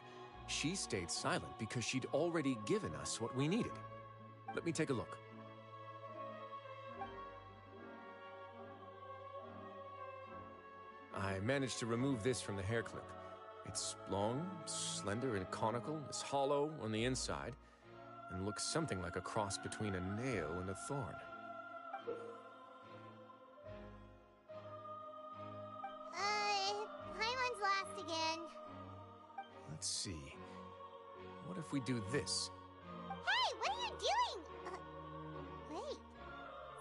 She stayed silent because she'd already given us what we needed. Let me take a look. I managed to remove this from the hair clip. It's long, slender, and conical, it's hollow on the inside, and looks something like a cross between a nail and a thorn. Paimon's last again. Let's see. What if we do this? Hey, what are you doing? Wait.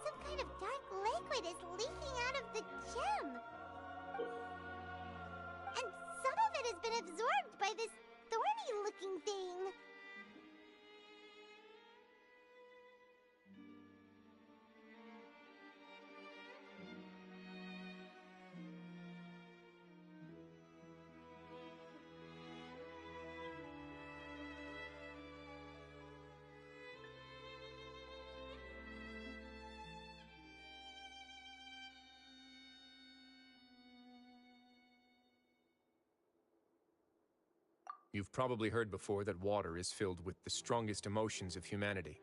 Some kind of dark liquid is leaking out of the gem. And some of it has been absorbed by this thorny-looking thing. You've probably heard before that water is filled with the strongest emotions of humanity.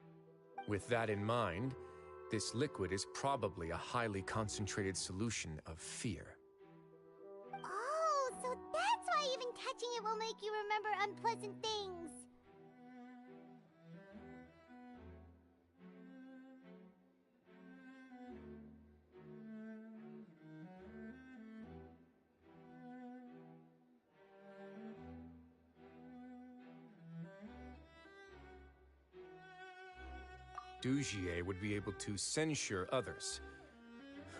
With that in mind, this liquid is probably a highly concentrated solution of fear. Oh, so that's why even touching it will make you remember unpleasant things. Dugier would be able to censure others.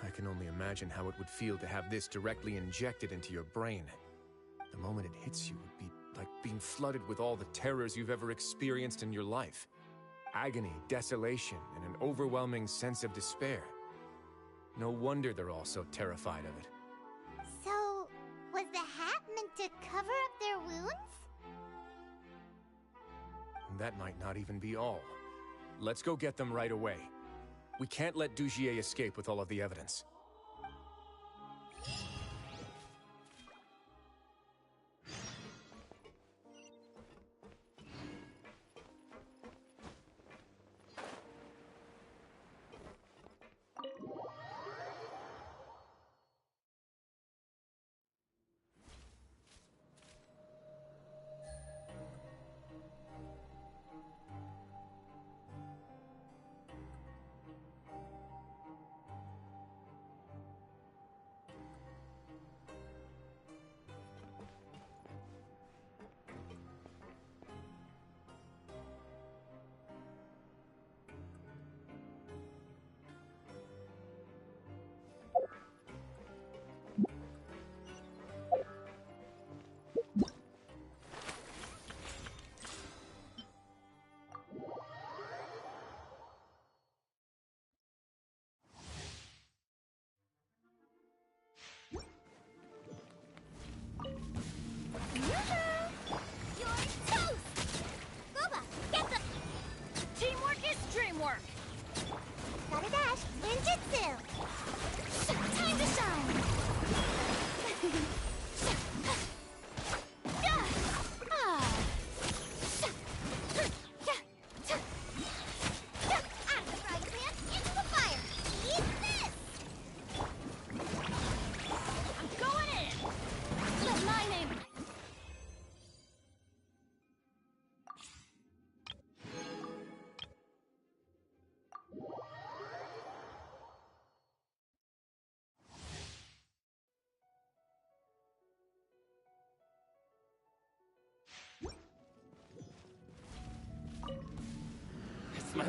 I can only imagine how it would feel to have this directly injected into your brain. The moment it hits you would be like being flooded with all the terrors you've ever experienced in your life. Agony, desolation, and an overwhelming sense of despair. No wonder they're all so terrified of it. So, was the hat meant to cover up their wounds? And that might not even be all. Let's go get them right away. We can't let Dugier escape with all of the evidence.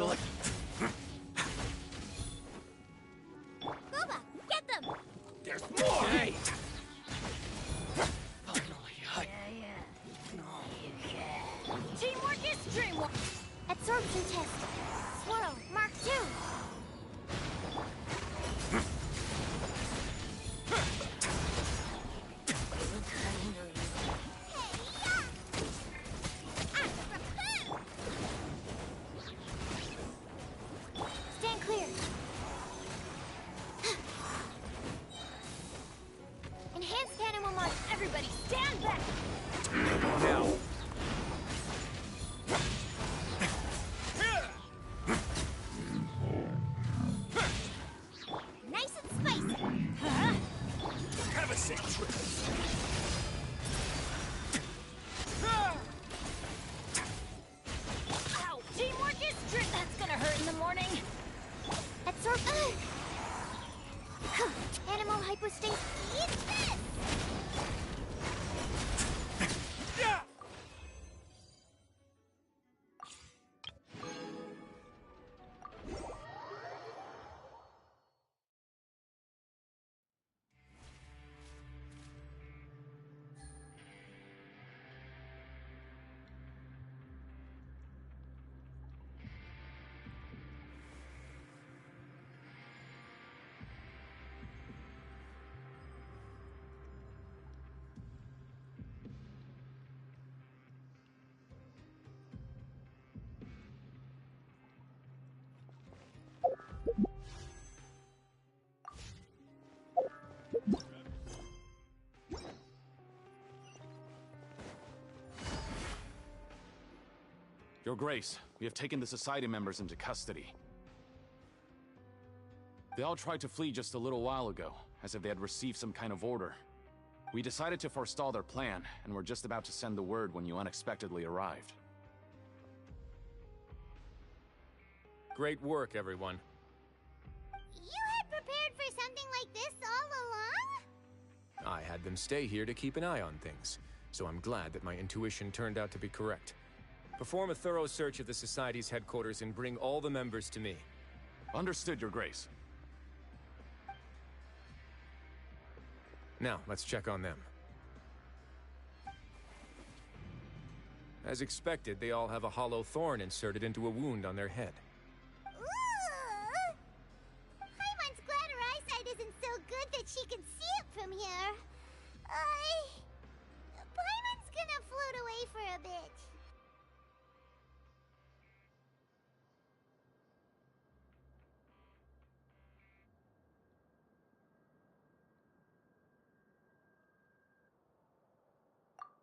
collect. Boba, get them! There's more! Hey! Teamwork is dreamwork! Absorption test. Swirl, Mark 2. Stand clear. Enhanced animal mark. Everybody stand back. Now. Nice and spicy. Have a sick trip. Ow! Teamwork is dream. That's gonna hurt in the morning. Absorb. Animal hypostasis. Eat this. Your Grace, we have taken the Society members into custody. They all tried to flee just a little while ago, as if they had received some kind of order. We decided to forestall their plan, and were just about to send the word when you unexpectedly arrived. Great work, everyone. You had prepared for something like this all along? I had them stay here to keep an eye on things, so I'm glad that my intuition turned out to be correct. Perform a thorough search of the Society's headquarters and bring all the members to me. Understood, Your Grace. Now, let's check on them. As expected, they all have a hollow thorn inserted into a wound on their head. Ooh! Paimon's glad her eyesight isn't so good that she can see it from here. Paimon's gonna float away for a bit.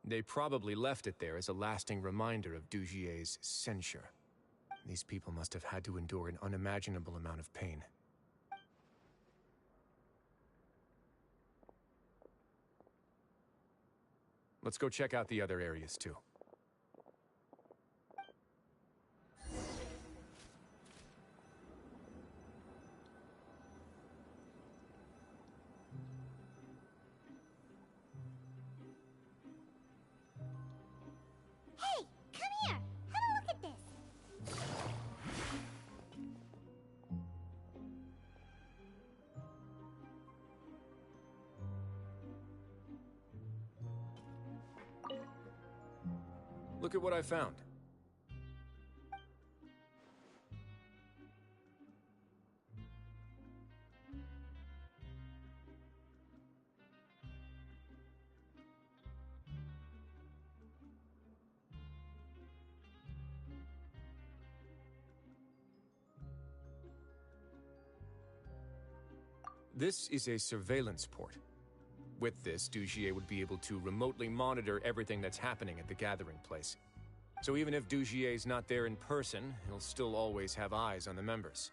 They probably left it there as a lasting reminder of Dugier's censure. These people must have had to endure an unimaginable amount of pain. Let's go check out the other areas, too. Hey, come here. Have a look at this. Look at what I found. This is a surveillance port. With this, Dugier would be able to remotely monitor everything that's happening at the gathering place. So even if Dugier's not there in person, he'll still always have eyes on the members.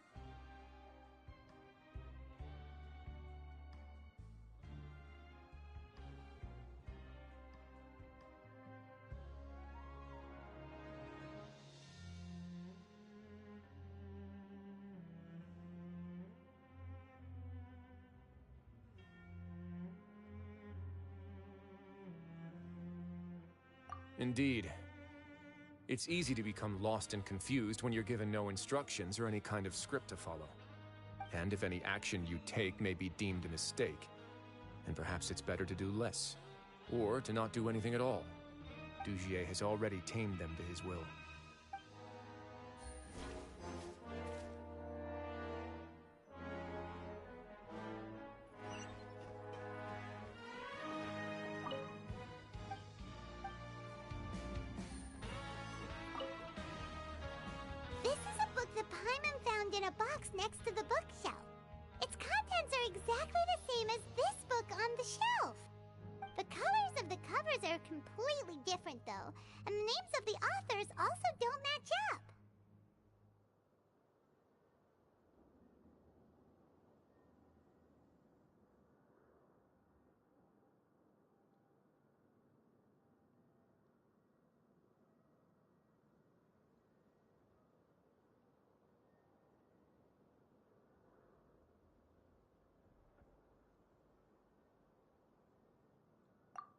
Indeed. It's easy to become lost and confused when you're given no instructions or any kind of script to follow. And if any action you take may be deemed a mistake, then perhaps it's better to do less, or to not do anything at all. Dugier has already tamed them to his will. This is a book that Paimon found in a box next to the bookshelf. Its contents are exactly the same as this book on the shelf. The colors of the covers are completely different, though, and the names of the authors also don't match up.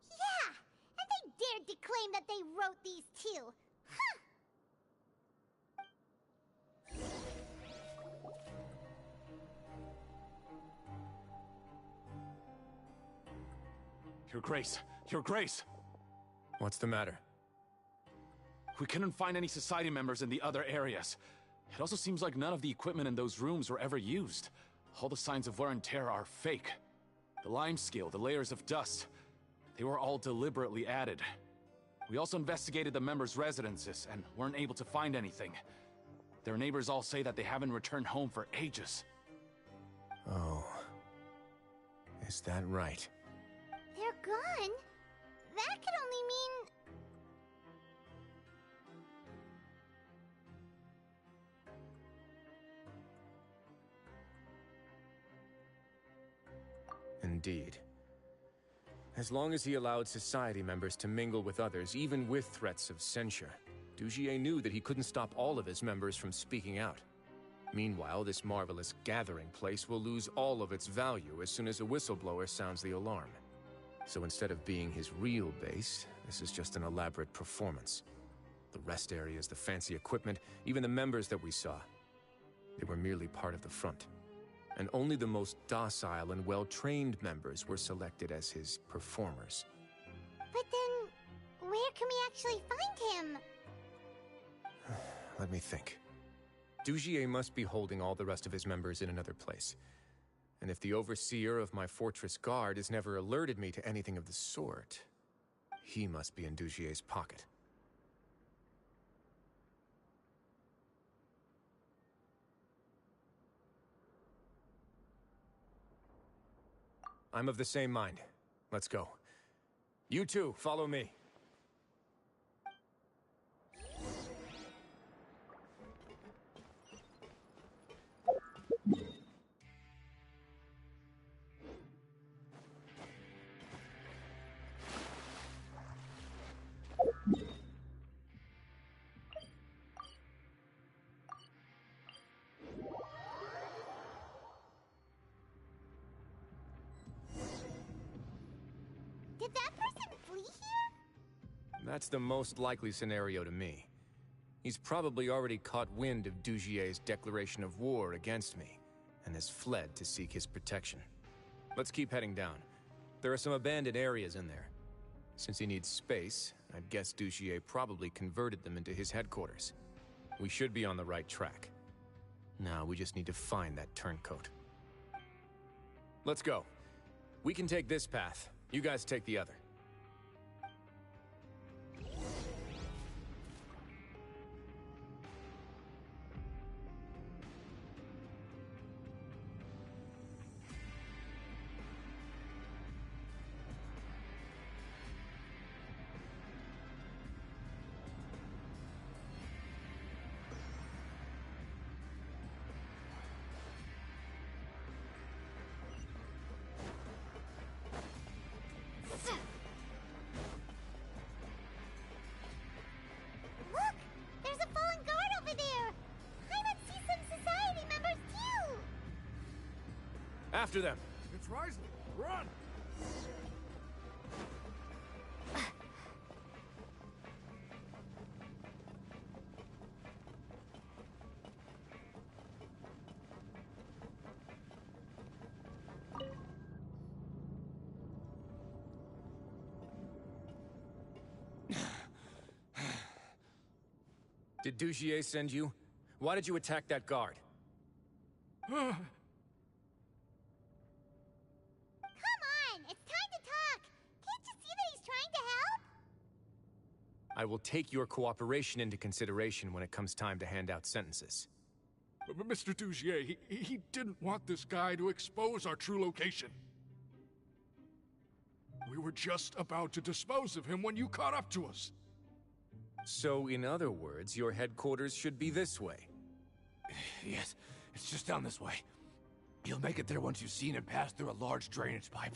Yeah, and they dared to claim that they wrote these too. Huh! Your Grace! Your Grace! What's the matter? We couldn't find any Society members in the other areas. It also seems like none of the equipment in those rooms were ever used. All the signs of wear and tear are fake. The lime scale, the layers of dust, they were all deliberately added. We also investigated the members' residences and weren't able to find anything. Their neighbors all say that they haven't returned home for ages. Oh. Is that right? They're gone? That could only mean... Indeed. As long as he allowed Society members to mingle with others, even with threats of censure, Dugier knew that he couldn't stop all of his members from speaking out. Meanwhile, this marvelous gathering place will lose all of its value as soon as a whistleblower sounds the alarm. So instead of being his real base, this is just an elaborate performance. The rest areas, the fancy equipment, even the members that we saw, they were merely part of the front. And only the most docile and well-trained members were selected as his performers. But then, where can we actually find him? Let me think. Dugier must be holding all the rest of his members in another place. And if the overseer of my fortress guard has never alerted me to anything of the sort, he must be in Dugier's pocket. I'm of the same mind. Let's go. You two, follow me. Did that person flee here? That's the most likely scenario to me. He's probably already caught wind of Dugier's declaration of war against me, and has fled to seek his protection. Let's keep heading down. There are some abandoned areas in there. Since he needs space, I'd guess Dugier probably converted them into his headquarters. We should be on the right track. Now we just need to find that turncoat. Let's go. We can take this path. You guys take the other. Look! There's a fallen guard over there! Paimon sees some Society members too! After them! It's rising! Run! Did Dugier send you? Why did you attack that guard? Come on! It's time to talk! Can't you see that he's trying to help? I will take your cooperation into consideration when it comes time to hand out sentences. But Mr. Dugier, he didn't want this guy to expose our true location. We were just about to dispose of him when you caught up to us. So, in other words, your headquarters should be this way. Yes, it's just down this way. You'll make it there once you've seen him pass through a large drainage pipe.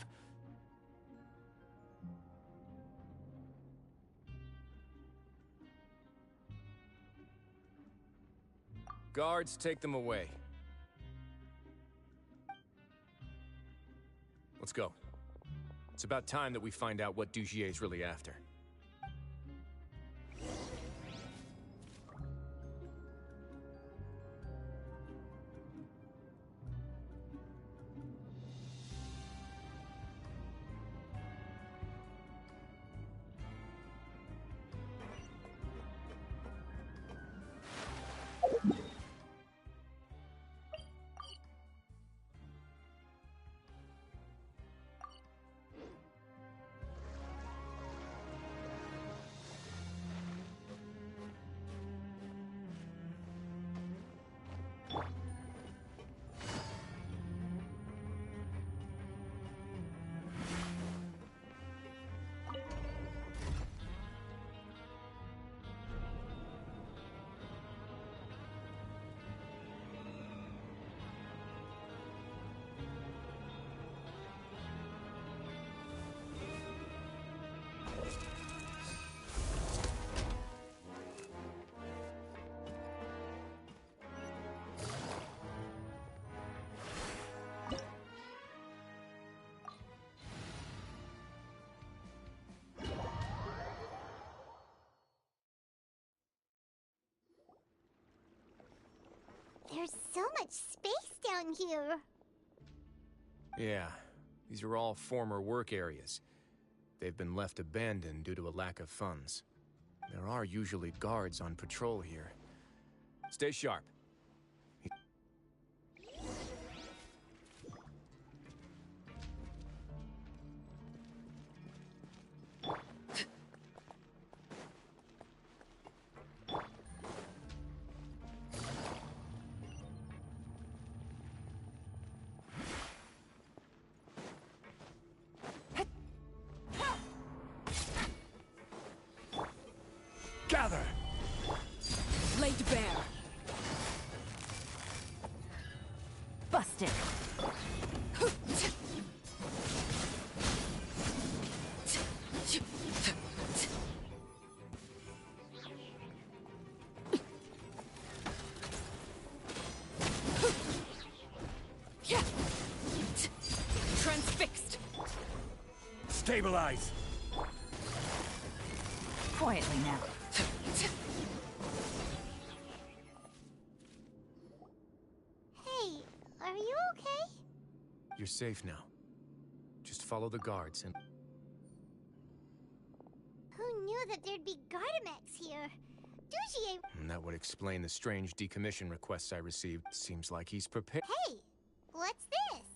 Guards, take them away. Let's go. It's about time that we find out what Dugier's really after. There's so much space down here. Yeah, these are all former work areas. They've been left abandoned due to a lack of funds. There are usually guards on patrol here. Stay sharp. Gather! Laid bare. Busted. Transfixed. Stabilize! Quietly now. Hey, are you okay? You're safe now. Just follow the guards and... Who knew that there'd be Gardamex here? Dugier... And that would explain the strange decommission requests I received. Seems like he's prepared. Hey, what's this?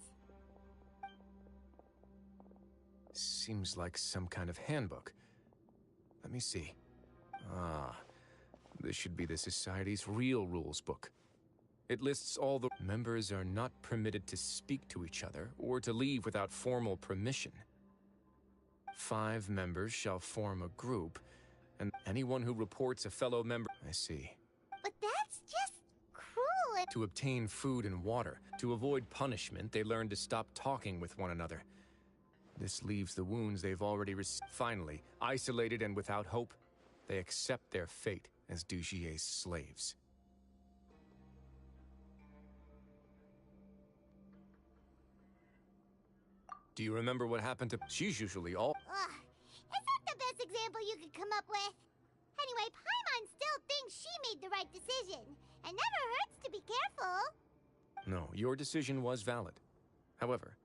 Seems like some kind of handbook. Let me see. Ah, this should be the Society's real rules book. It lists all the members are not permitted to speak to each other or to leave without formal permission. 5 members shall form a group, and anyone who reports a fellow member... I see. But that's just cruel and... To obtain food and water, to avoid punishment, they learn to stop talking with one another. This leaves the wounds they've already received. Finally, isolated and without hope, they accept their fate as Dugier's slaves. Do you remember what happened to... She's usually all... Ugh, is that the best example you could come up with? Anyway, Paimon still thinks she made the right decision. It never hurts to be careful. No, your decision was valid. However,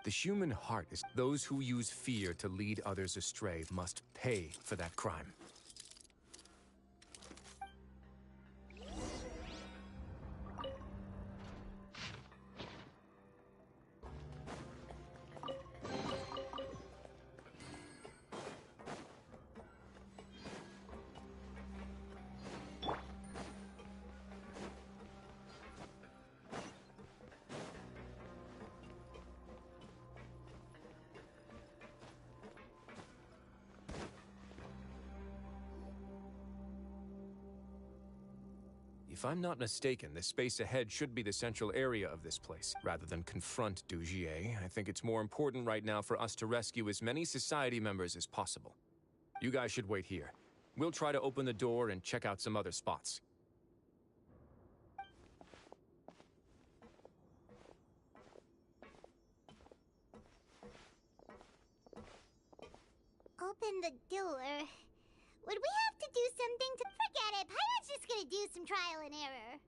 the human heart is... Those who use fear to lead others astray must pay for that crime. If I'm not mistaken, the space ahead should be the central area of this place. Rather than confront Dugier, I think it's more important right now for us to rescue as many society members as possible. You guys should wait here. We'll try to open the door and check out some other spots. Open the door. Would we have to do something to... Forget it! Pirate's just gonna do some trial and error.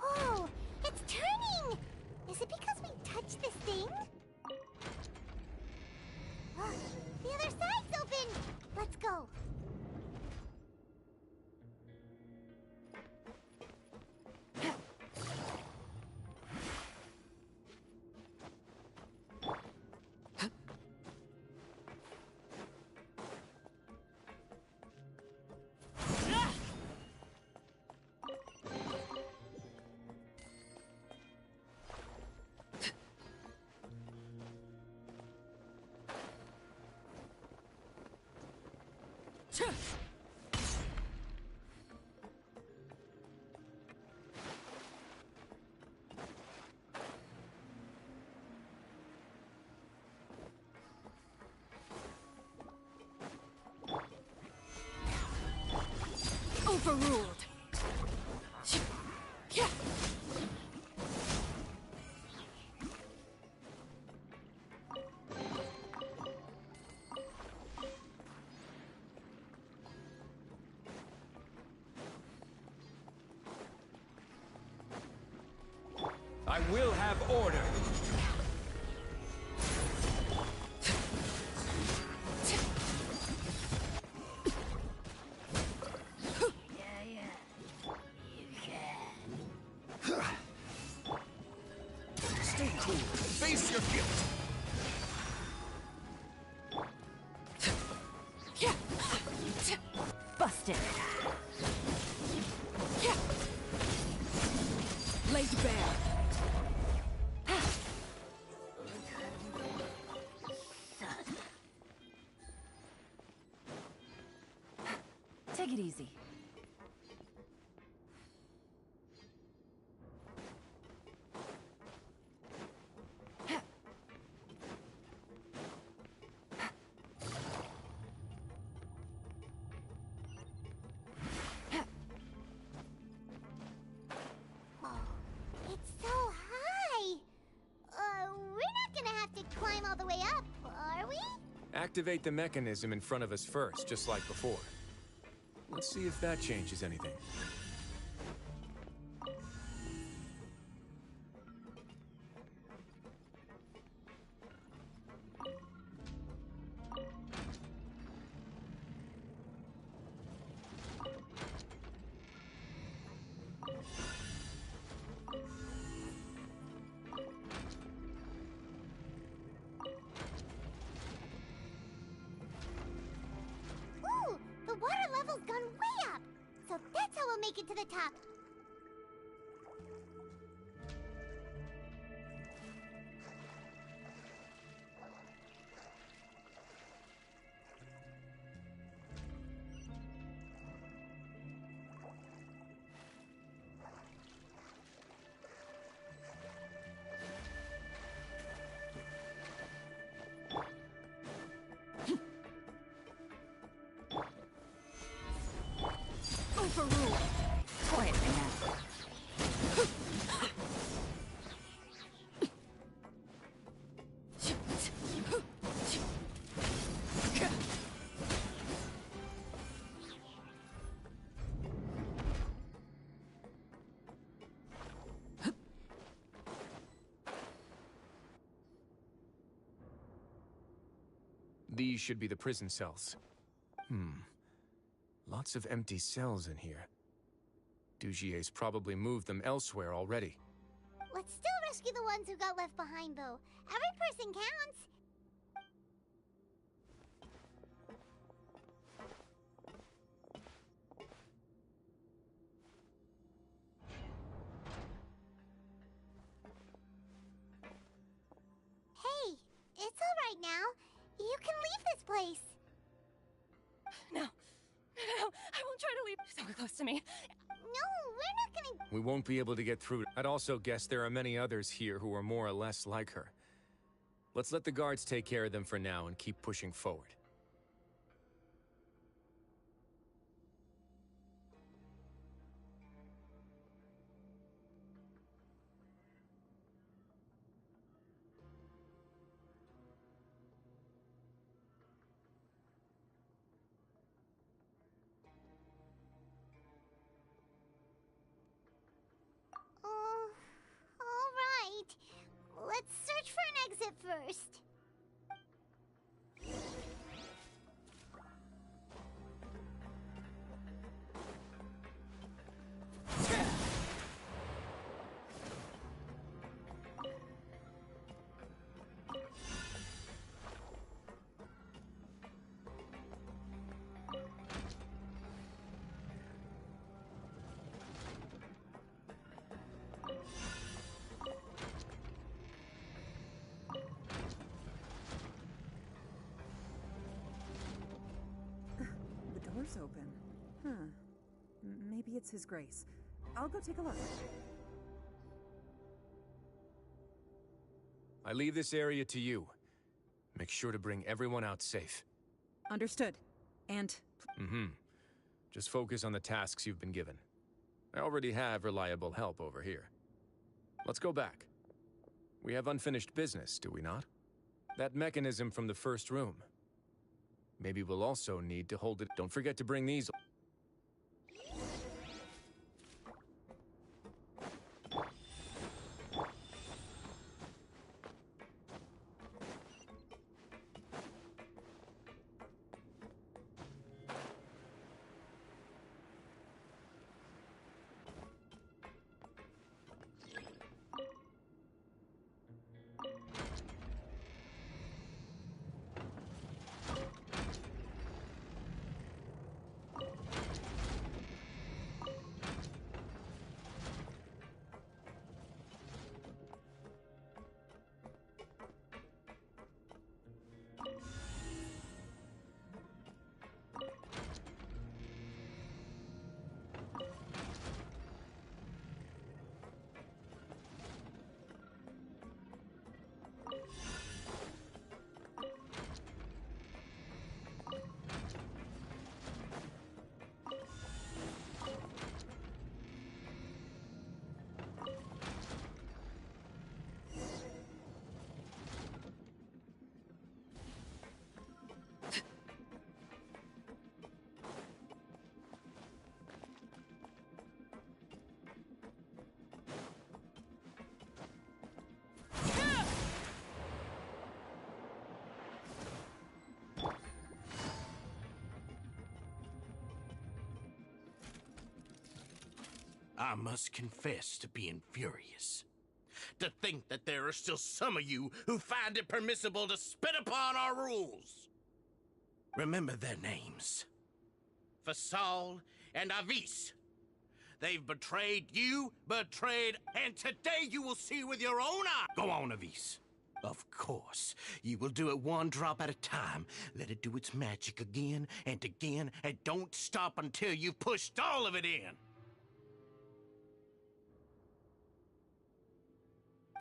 Whoa! It's turning! Is it because we touched this thing? Oh, the other side's open! Let's go. Overruled. Yeah. I will have order. Stay cool. Face your guilt. Yeah. Busted. Yeah. Laid bare. Take it easy. It's so high! We're not gonna have to climb all the way up, are we? Activate the mechanism in front of us first, just like before. Let's see if that changes anything. Ooh! The water level's gone way up! So that's how we'll make it to the top. Overruled. Quiet now. These should be the prison cells. Lots of empty cells in here. Dugier's probably moved them elsewhere already. Let's still rescue the ones who got left behind, though. Every person counts. Hey, it's We won't be able to get through. I'd also guess there are many others here who are more or less like her. Let's let the guards take care of them for now and keep pushing forward. All right. Let's search for an exit first. The door's open. Huh. Maybe it's His Grace. I'll go take a look. I leave this area to you. Make sure to bring everyone out safe. Understood. And... Just focus on the tasks you've been given. I already have reliable help over here. Let's go back. We have unfinished business, do we not? That mechanism from the first room. Maybe we'll also need to hold it. Don't forget to bring these. I must confess to being furious. To think that there are still some of you who find it permissible to spit upon our rules. Remember their names. Fasal and Avis. They've betrayed you, and today you will see with your own eyes. Go on, Avis. Of course. You will do it one drop at a time. Let it do its magic again, and don't stop until you've pushed all of it in.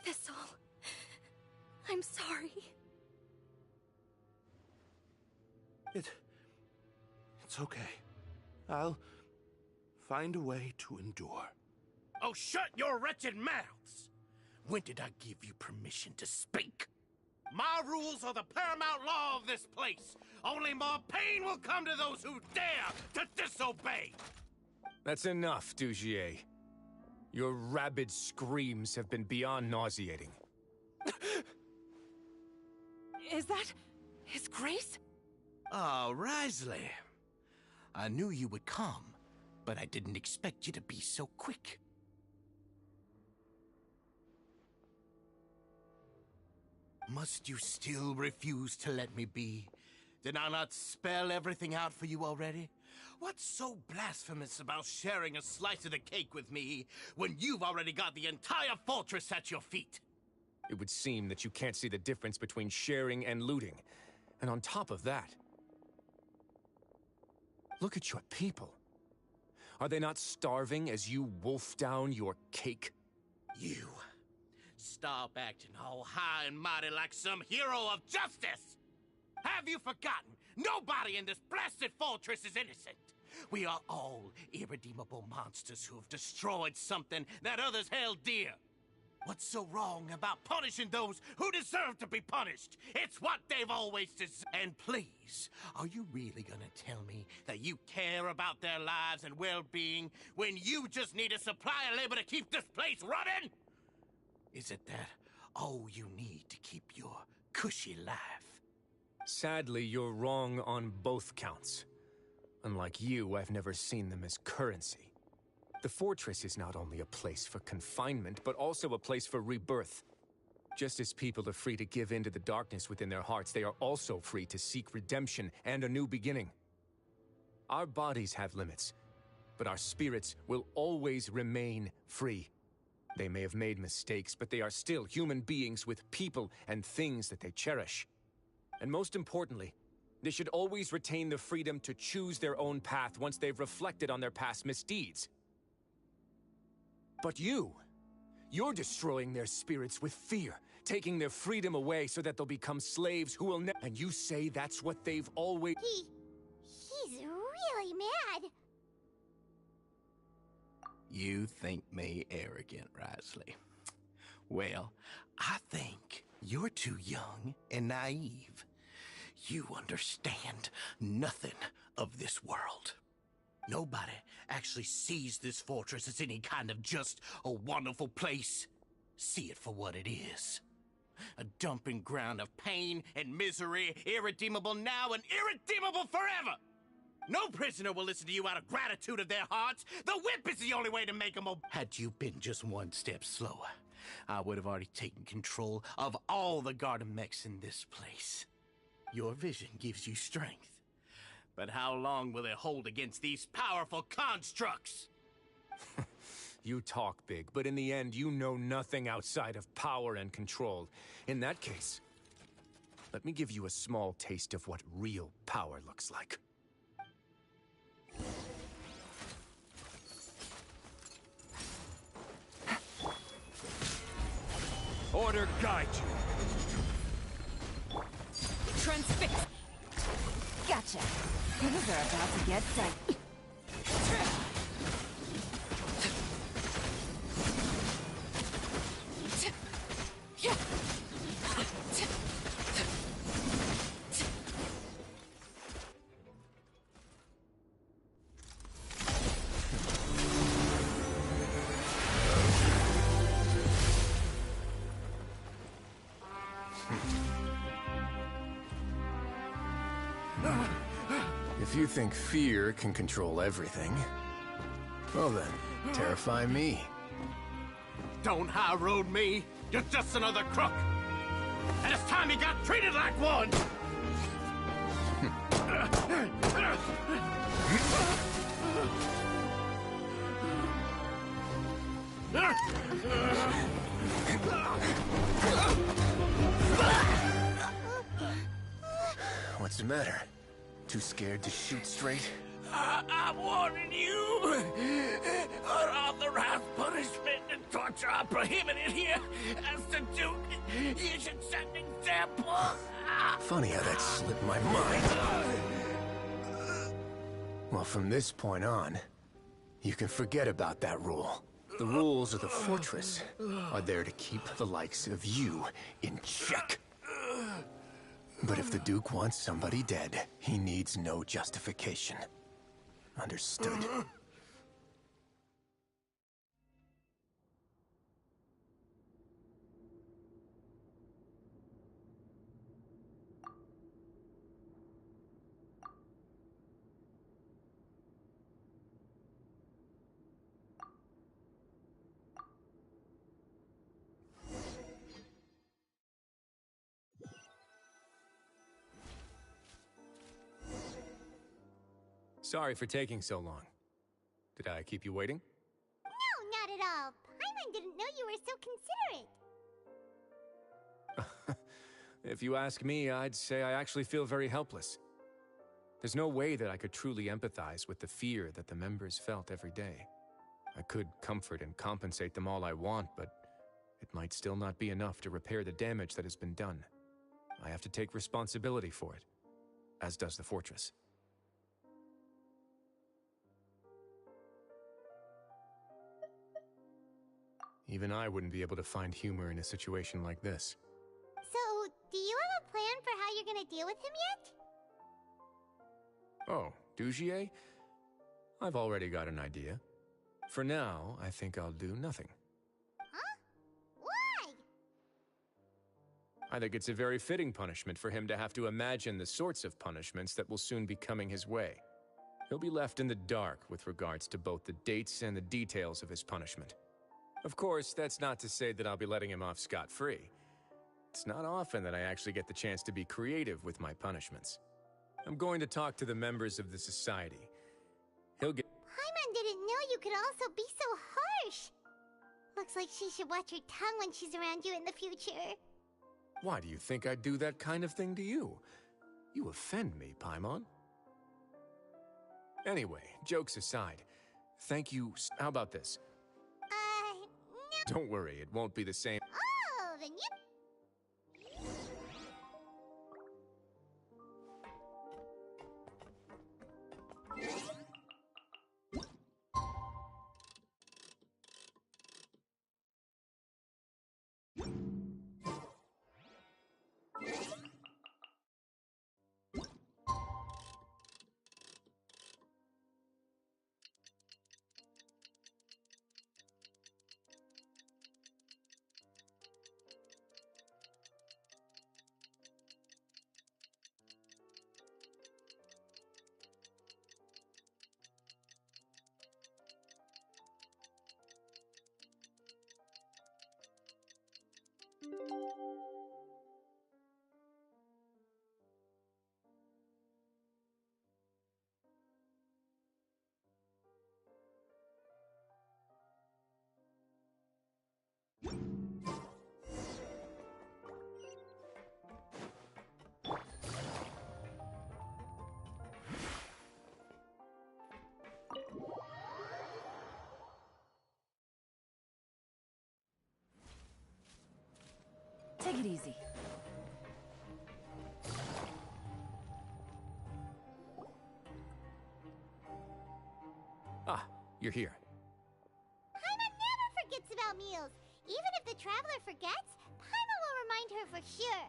Thistle, I'm sorry. It's okay. I'll find a way to endure. Oh, shut your wretched mouths! When did I give you permission to speak? My rules are the paramount law of this place. Only more pain will come to those who dare to disobey. That's enough, Dugier. Your rabid screams have been beyond nauseating. Is that His Grace? Oh, Risley. I knew you would come, but I didn't expect you to be so quick. Must you still refuse to let me be? Did I not spell everything out for you already? What's so blasphemous about sharing a slice of the cake with me when you've already got the entire fortress at your feet? It would seem that you can't see the difference between sharing and looting. And on top of that, look at your people. Are they not starving as you wolf down your cake? You stop acting all high and mighty like some hero of justice! Have you forgotten? Nobody in this blasted fortress is innocent! We are all irredeemable monsters who have destroyed something that others held dear. What's so wrong about punishing those who deserve to be punished? It's what they've always deserved. And please, are you really gonna tell me that you care about their lives and well-being when you just need a supply of labor to keep this place running? Is it that all you need to keep your cushy life? Sadly, you're wrong on both counts. Unlike you, I've never seen them as currency. The fortress is not only a place for confinement, but also a place for rebirth. Just as people are free to give in to the darkness within their hearts, they are also free to seek redemption and a new beginning. Our bodies have limits, but our spirits will always remain free. They may have made mistakes, but they are still human beings with people and things that they cherish. And most importantly, they should always retain the freedom to choose their own path once they've reflected on their past misdeeds. But you're destroying their spirits with fear, taking their freedom away so that they'll become slaves who will never— And you say that's what they've always— He's really mad. You think me arrogant, Risley? Well, I think you're too young and naive. You understand nothing of this world. Nobody actually sees this fortress as any kind of just a wonderful place. See it for what it is. A dumping ground of pain and misery, irredeemable now and irredeemable forever. No prisoner will listen to you out of gratitude of their hearts. The whip is the only way to make them obey. Had you been just one step slower, I would have already taken control of all the garden mechs in this place. Your vision gives you strength. But how long will it hold against these powerful constructs? You talk big, but in the end, you know nothing outside of power and control. In that case, let me give you a small taste of what real power looks like. Order guide you. Transfix. Gotcha. Things are about to get dicey. If you think fear can control everything, well then, terrify me. Don't high road me. You're just another crook. And it's time you got treated like one. What's the matter? Too scared to shoot straight? I'm warning you. Unauthorized punishment and torture are prohibited here. As the Duke, you should set an example. Funny how that slipped my mind. Well, from this point on, you can forget about that rule. The rules of the fortress are there to keep the likes of you in check. But if the Duke wants somebody dead, he needs no justification. Understood? Sorry for taking so long. Did I keep you waiting? No, not at all. Paimon didn't know you were so considerate. If you ask me, I'd say I actually feel very helpless. There's no way that I could truly empathize with the fear that the members felt every day. I could comfort and compensate them all I want, but it might still not be enough to repair the damage that has been done. I have to take responsibility for it, as does the fortress. Even I wouldn't be able to find humor in a situation like this. So, do you have a plan for how you're gonna deal with him yet? Oh, Dugier? I've already got an idea. For now, I think I'll do nothing. Huh? Why? I think it's a very fitting punishment for him to have to imagine the sorts of punishments that will soon be coming his way. He'll be left in the dark with regards to both the dates and the details of his punishment. Of course, that's not to say that I'll be letting him off scot-free. It's not often that I actually get the chance to be creative with my punishments. I'm going to talk to the members of the society. He'll get... Paimon didn't know you could also be so harsh. Looks like she should watch her tongue when she's around you in the future. Why do you think I'd do that kind of thing to you? You offend me, Paimon. Anyway, jokes aside, thank you. How about this? No. Don't worry, it won't be the same. Oh, then you... Take it easy. Ah, you're here. Paimon never forgets about meals. Even if the traveler forgets, Paimon will remind her for sure.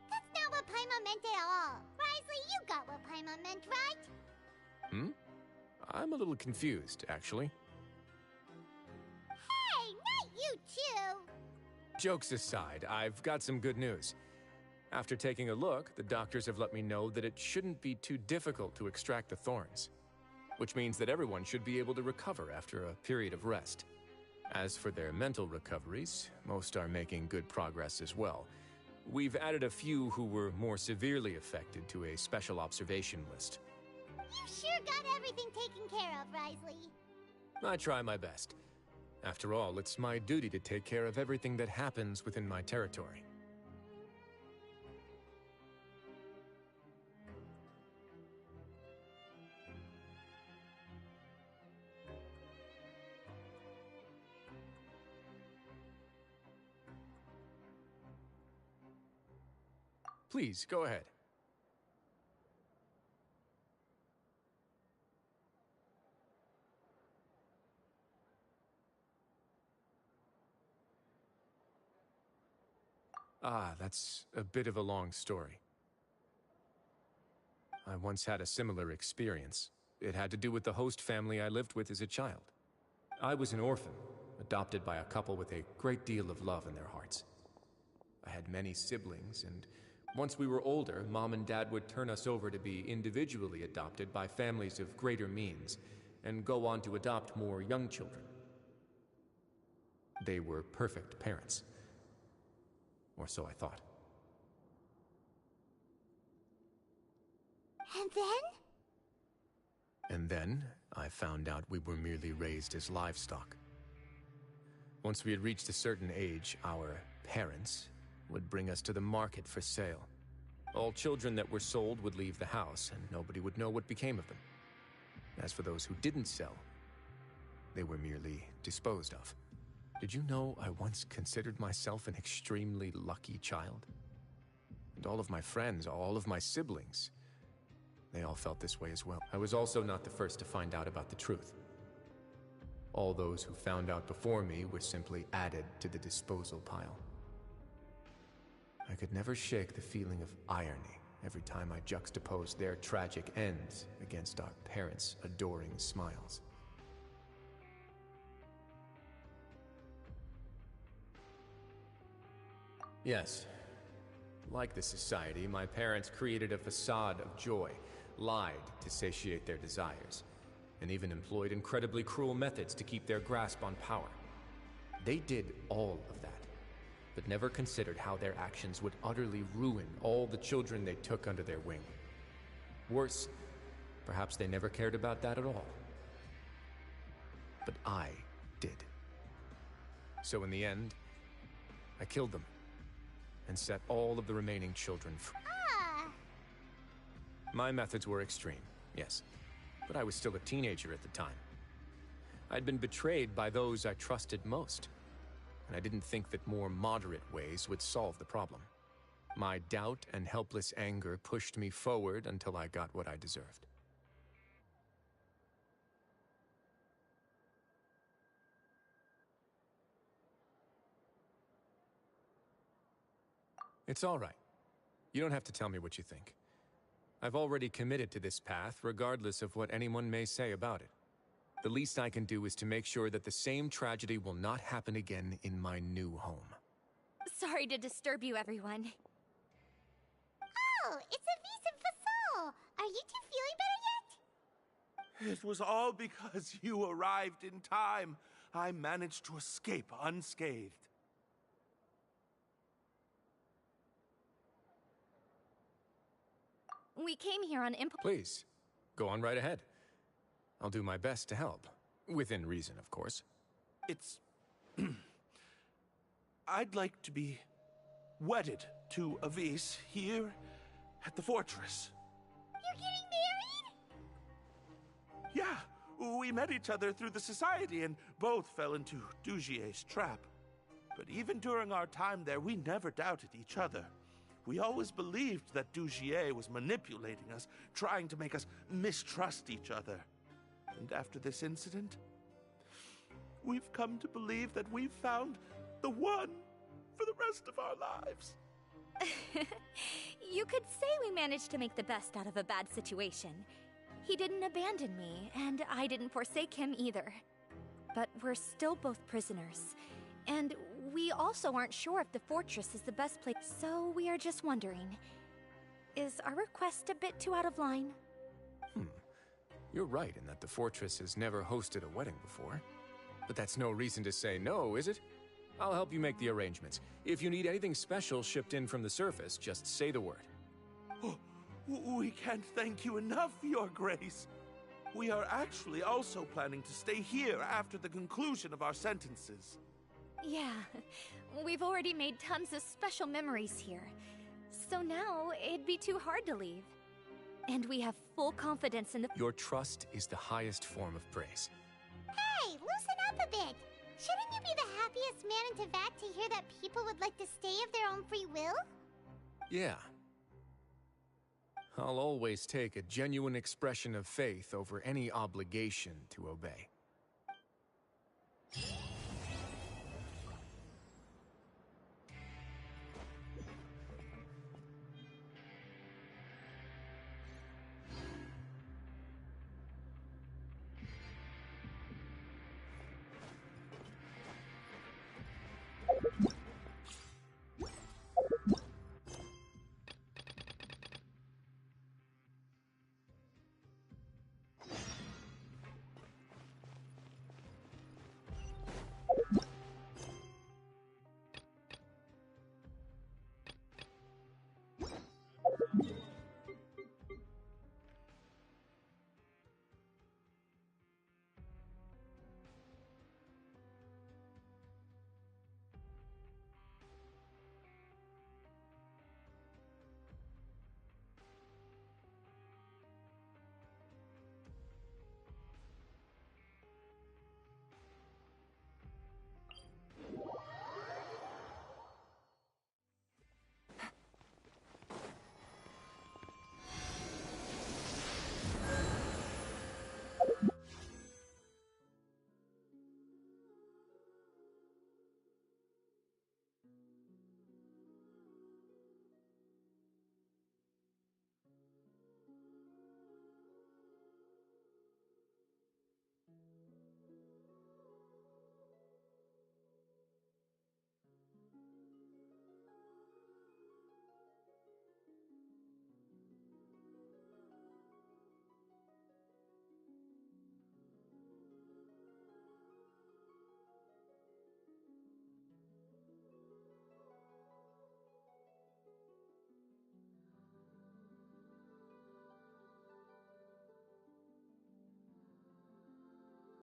That's not what Paimon meant at all. Risley, you got what Paimon meant, right? I'm a little confused, actually. Hey, not you too! Jokes aside, I've got some good news. After taking a look, the doctors have let me know that it shouldn't be too difficult to extract the thorns, which means that everyone should be able to recover after a period of rest. As for their mental recoveries, most are making good progress as well. We've added a few who were more severely affected to a special observation list. You sure got everything taken care of, Risley. I try my best. After all, it's my duty to take care of everything that happens within my territory. Please, go ahead. Ah, that's a bit of a long story. I once had a similar experience. It had to do with the host family I lived with as a child. I was an orphan, adopted by a couple with a great deal of love in their hearts. I had many siblings, and once we were older, Mom and Dad would turn us over to be individually adopted by families of greater means, and go on to adopt more young children. They were perfect parents. Or so I thought. And then? And then, I found out we were merely raised as livestock. Once we had reached a certain age, our parents would bring us to the market for sale. All children that were sold would leave the house, and nobody would know what became of them. As for those who didn't sell, they were merely disposed of. Did you know I once considered myself an extremely lucky child? And all of my friends, all of my siblings, they all felt this way as well. I was also not the first to find out about the truth. All those who found out before me were simply added to the disposal pile. I could never shake the feeling of irony every time I juxtaposed their tragic ends against our parents' adoring smiles. Yes. Like the society, my parents created a facade of joy, lied to satiate their desires, and even employed incredibly cruel methods to keep their grasp on power. They did all of that, but never considered how their actions would utterly ruin all the children they took under their wing. Worse, perhaps they never cared about that at all. But I did. So in the end, I killed them and set all of the remaining children free. My methods were extreme, yes, but I was still a teenager at the time. I'd been betrayed by those I trusted most, and I didn't think that more moderate ways would solve the problem. My doubt and helpless anger pushed me forward until I got what I deserved. It's all right. You don't have to tell me what you think. I've already committed to this path, regardless of what anyone may say about it. The least I can do is to make sure that the same tragedy will not happen again in my new home. Sorry to disturb you, everyone. Oh, it's Avis and Fasol! Are you two feeling better yet? It was all because you arrived in time. I managed to escape unscathed. We came here on impulse. Please, go on right ahead. I'll do my best to help. Within reason, of course. It's... I'd like to be wedded to Avis here at the fortress. You're getting married? Yeah, we met each other through the society and both fell into Dugier's trap. But even during our time there, we never doubted each other. We always believed that Dugier was manipulating us, trying to make us mistrust each other. And after this incident, we've come to believe that we've found the one for the rest of our lives. You could say we managed to make the best out of a bad situation. He didn't abandon me, and I didn't forsake him either. But we're still both prisoners, and we also aren't sure if the fortress is the best place, so we are just wondering, is our request a bit too out of line? You're right in that the fortress has never hosted a wedding before. But that's no reason to say no, is it? I'll help you make the arrangements. If you need anything special shipped in from the surface, just say the word. Oh, we can't thank you enough, Your Grace. We are actually also planning to stay here after the conclusion of our sentences. Yeah, we've already made tons of special memories here. So now, it'd be too hard to leave. And we have full confidence in the— Your trust is the highest form of praise. Hey, loosen up a bit! Shouldn't you be the happiest man in Teyvat to hear that people would like to stay of their own free will? Yeah. I'll always take a genuine expression of faith over any obligation to obey.